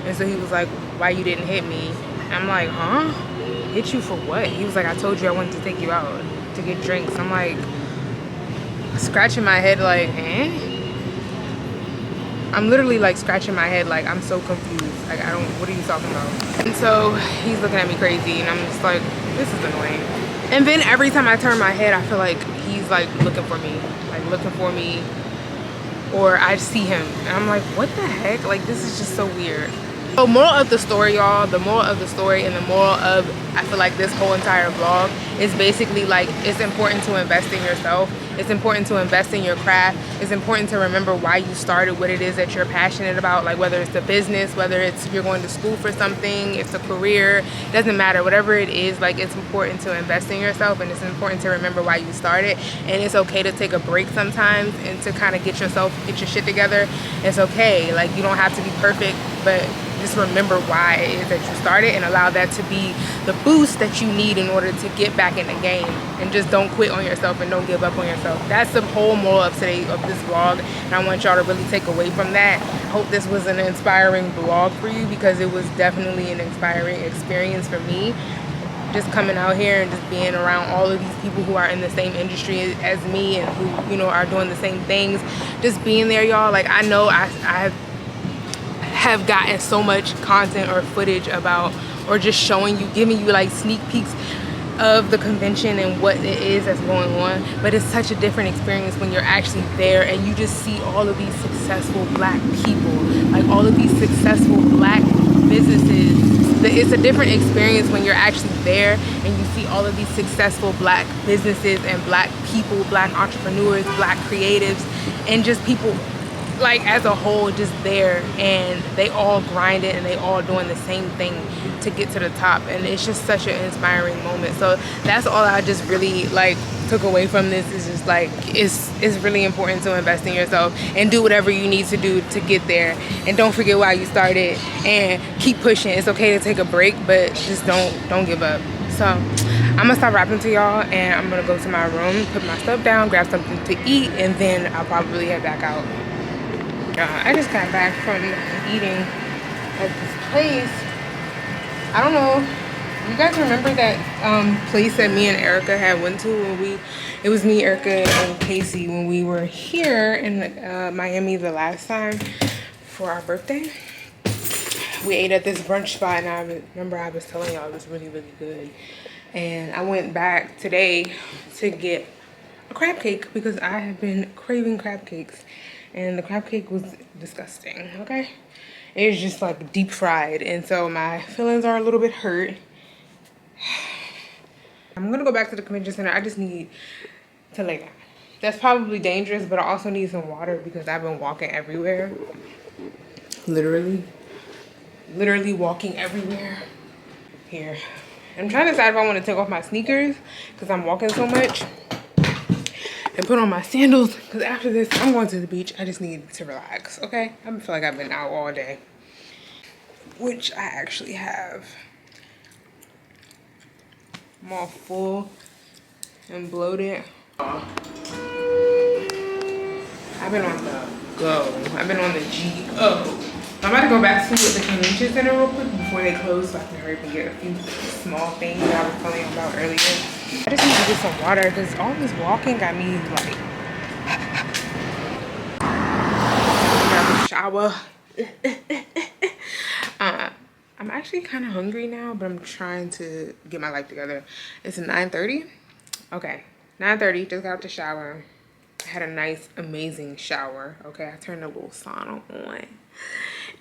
and so he was like, why you didn't hit me? I'm like, huh? Hit you for what? He was like, I told you I wanted to take you out to get drinks. I'm like scratching my head like, eh? I'm literally like scratching my head like I'm so confused. Like I don't, what are you talking about? And so he's looking at me crazy, and I'm just like, this is annoying. And then every time I turn my head, I feel like he's like looking for me, or I see him and I'm like, what the heck? Like this is just so weird. So moral of the story, y'all, the moral of the story and the moral of, I feel like this whole entire vlog is basically like, it's important to invest in yourself It's important to invest in your craft. It's important to remember why you started, what it is that you're passionate about, like whether it's the business, whether it's you're going to school for something, it's a career, it doesn't matter, whatever it is, like it's important to invest in yourself, and it's important to remember why you started. And it's okay to take a break sometimes and to kind of get your shit together. It's okay, like you don't have to be perfect, but just remember why it is that you started and allow that to be the boost that you need in order to get back in the game. And just don't quit on yourself and don't give up on yourself. That's the whole moral of this vlog, and I want y'all to really take away from that. I hope this was an inspiring vlog for you, because it was definitely an inspiring experience for me. Just coming out here and just being around all of these people who are in the same industry as me and who, you know, are doing the same things. Just being there, y'all. Like, I know I have gotten so much content or footage about, or just showing you, giving you like sneak peeks of the convention and what it is that's going on, but it's such a different experience when you're actually there and you just see all of these successful black people, like all of these successful black businesses. It's a different experience when you're actually there and you see all of these successful black businesses and black people, black entrepreneurs, black creatives, and just people like as a whole just there, and they all grinded and they all doing the same thing to get to the top. And it's just such an inspiring moment. So that's all I just really like took away from this, is just like it's really important to invest in yourself and do whatever you need to do to get there, and don't forget why you started and keep pushing. It's okay to take a break, but just don't give up. So I'm gonna stop rapping to y'all, and I'm gonna go to my room, put my stuff down, grab something to eat, and then I'll probably head back out. I just got back from eating at this place. I don't know, you guys remember that place that me and Erica had went to when it was me, Erica, and Casey when we were here in Miami the last time for our birthday? We ate at this brunch spot, and I remember I was telling y'all it was really, really good. And I went back today to get a crab cake because I have been craving crab cakes. And the crab cake was disgusting, okay? It was just like deep fried, and so my feelings are a little bit hurt. I'm gonna go back to the convention center. I just need to lay down. That's probably dangerous, but I also need some water because I've been walking everywhere. Literally walking everywhere. Here. I'm trying to decide if I want to take off my sneakers because I'm walking so much, and put on my sandals, because after this I'm going to the beach. I just need to relax, okay? I feel like I've been out all day, which I actually have. I'm all full and bloated. I've been on the go. I've been on the G-O. I'm about to go back to the convention center real quick before they close, so I can hurry up and get a few small things that I was telling you about earlier. I just need to get some water because all this walking got me like, grab a shower. I'm actually kind of hungry now, but I'm trying to get my life together. It's 9:30. Okay, 9:30, just got out the shower. I had a nice, amazing shower. Okay, I turned a little sauna on,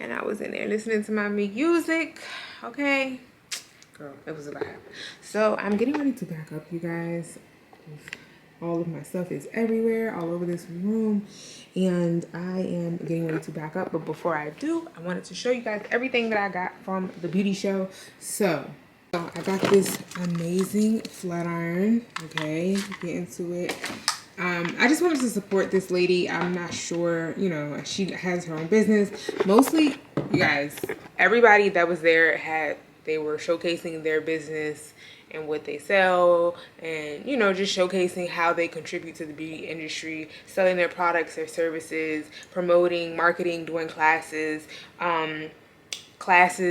and I was in there listening to my music. Okay, girl, it was a vibe. So I'm getting ready to back up, you guys. All of my stuff is everywhere, all over this room, and I am getting ready to back up. But before I do, I wanted to show you guys everything that I got from the beauty show. So I got this amazing flat iron. Okay, get into it. I just wanted to support this lady. I'm not sure, you know, she has her own business. Mostly, you guys, everybody that was there they were showcasing their business and what they sell, and, you know, just showcasing how they contribute to the beauty industry, selling their products, their services, promoting, marketing, doing classes,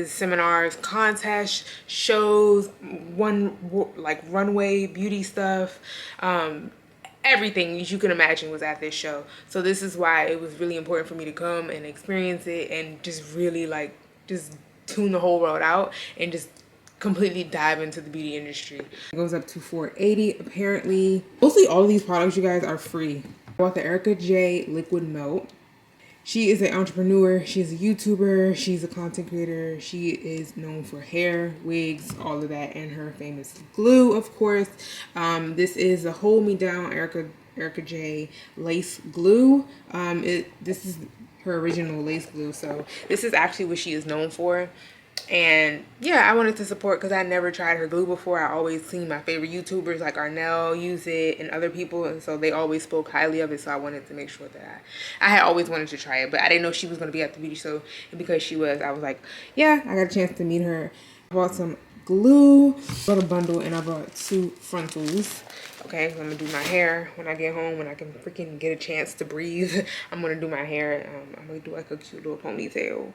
seminars, contests, shows, runway beauty stuff, everything you can imagine was at this show. So this is why it was really important for me to come and experience it and just really like just tune the whole world out and just completely dive into the beauty industry. It goes up to $480 apparently. Mostly all of these products, you guys, are free. I bought the Erica J Liquid Melt. She is an entrepreneur, she's a YouTuber, she's a content creator, she is known for hair, wigs, all of that, and her famous glue, of course. This is a Hold Me Down Erica Erica J lace glue. This is her original lace glue, so this is actually what she is known for. And yeah, I wanted to support because I never tried her glue before. I always seen my favorite YouTubers like Arnell use it and other people, and so they always spoke highly of it. So I wanted to make sure that I had always wanted to try it, but I didn't know she was going to be at the beauty show. And because she was, I was like, yeah, I got a chance to meet her. I bought some glue, bought a bundle, and I bought 2 frontals. Okay, so I'm gonna do my hair when I get home, when I can freaking get a chance to breathe. I'm gonna do my hair. I'm gonna do like a cute little ponytail.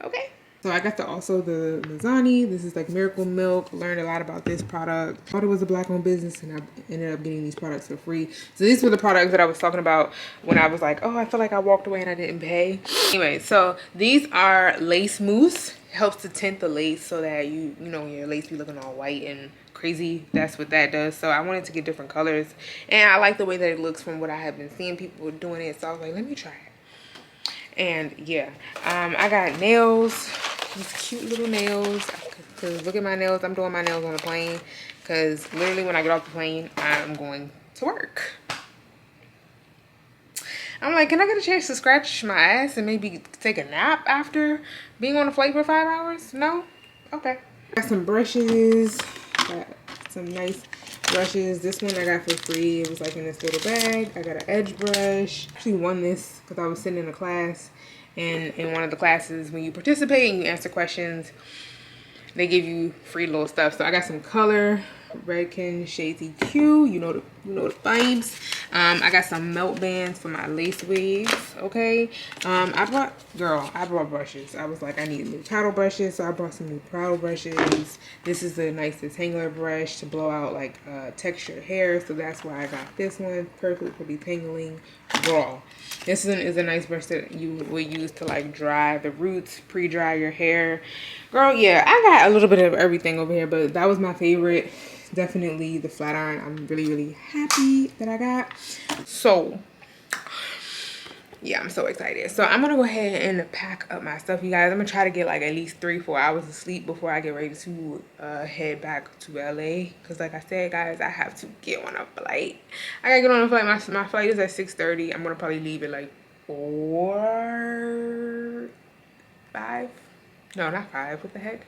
Okay. So I got the Mazzani. This is like Miracle Milk. Learned a lot about this product. Thought it was a black-owned business, and I ended up getting these products for free. So these were the products that I was talking about when I was like, oh, I feel like I walked away and I didn't pay. Anyway, so these are lace mousse. It helps to tint the lace so that you know, your lace be looking all white and crazy. That's what that does. So I wanted to get different colors, and I like the way that it looks from what I have been seeing people doing it. So I was like, let me try it. And yeah, I got nails, these cute little nails, because look at my nails. I'm doing my nails on the plane, because literally when I get off the plane, I'm going to work. I'm like, can I get a chance to scratch my ass and maybe take a nap after being on a flight for 5 hours? No? Okay. Got some brushes, got some nice brushes. This one I got for free. It was like in this little bag. I got an edge brush. I actually won this because I was sitting in a class, and in one of the classes, when you participate and you answer questions, they give you free little stuff. So I got some color, Redken Shades EQ, you know the vibes. I got some melt bands for my lace wigs. Okay, I brought brushes. I was like, I need new paddle brushes, so I brought some new paddle brushes. This is the nice detangler brush to blow out like textured hair, so that's why I got this one. Perfect for detangling raw. This one is a nice brush that you would use to like dry the roots, pre-dry your hair. Girl, yeah, I got a little bit of everything over here, but that was my favorite. Definitely the flat iron. I'm really happy that I got. So yeah, I'm so excited. So I'm gonna go ahead and pack up my stuff, you guys. I'm gonna try to get like at least 3-4 hours of sleep before I get ready to head back to LA, because like I said, guys, I have to get on a flight. I gotta get on a flight. My flight is at 6:30. I'm gonna probably leave at like 5. No, not 5. What the heck?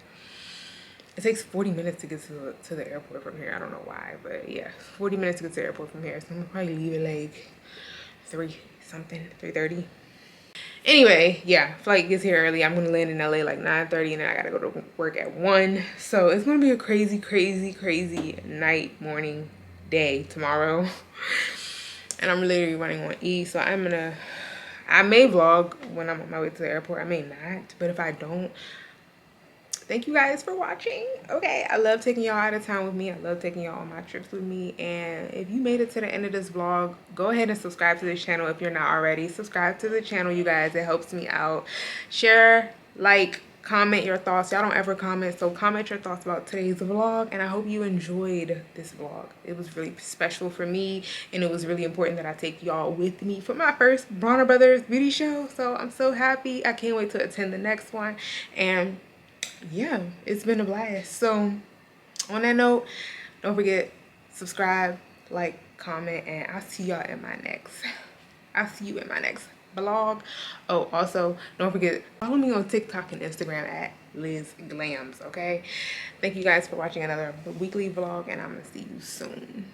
It takes 40 minutes to get to the airport from here. I don't know why, but yeah, 40 minutes to get to the airport from here. So I'm gonna probably leave at like 3:30. Anyway, yeah, flight gets here early. I'm gonna land in LA like 9:30, and then I gotta go to work at 1. So it's gonna be a crazy, crazy, crazy night, morning, day tomorrow. And I'm literally running on E. So I may vlog when I'm on my way to the airport. I may not, but if I don't, thank you guys for watching. Okay, I love taking y'all out of town with me. I love taking y'all on my trips with me. And if you made it to the end of this vlog, go ahead and subscribe to this channel if you're not already. Subscribe to the channel, you guys. It helps me out. Share, like, comment your thoughts. Y'all don't ever comment, so comment your thoughts about today's vlog. And I hope you enjoyed this vlog. It was really special for me, and it was really important that I take y'all with me for my first Bronner Brothers beauty show. So I'm so happy. I can't wait to attend the next one. And yeah, it's been a blast. So on that note, don't forget, subscribe, like, comment, and I'll see y'all in my next vlog. Oh, also don't forget, follow me on TikTok and Instagram at Liz Glams. Okay, thank you guys for watching another weekly vlog, and I'm gonna see you soon.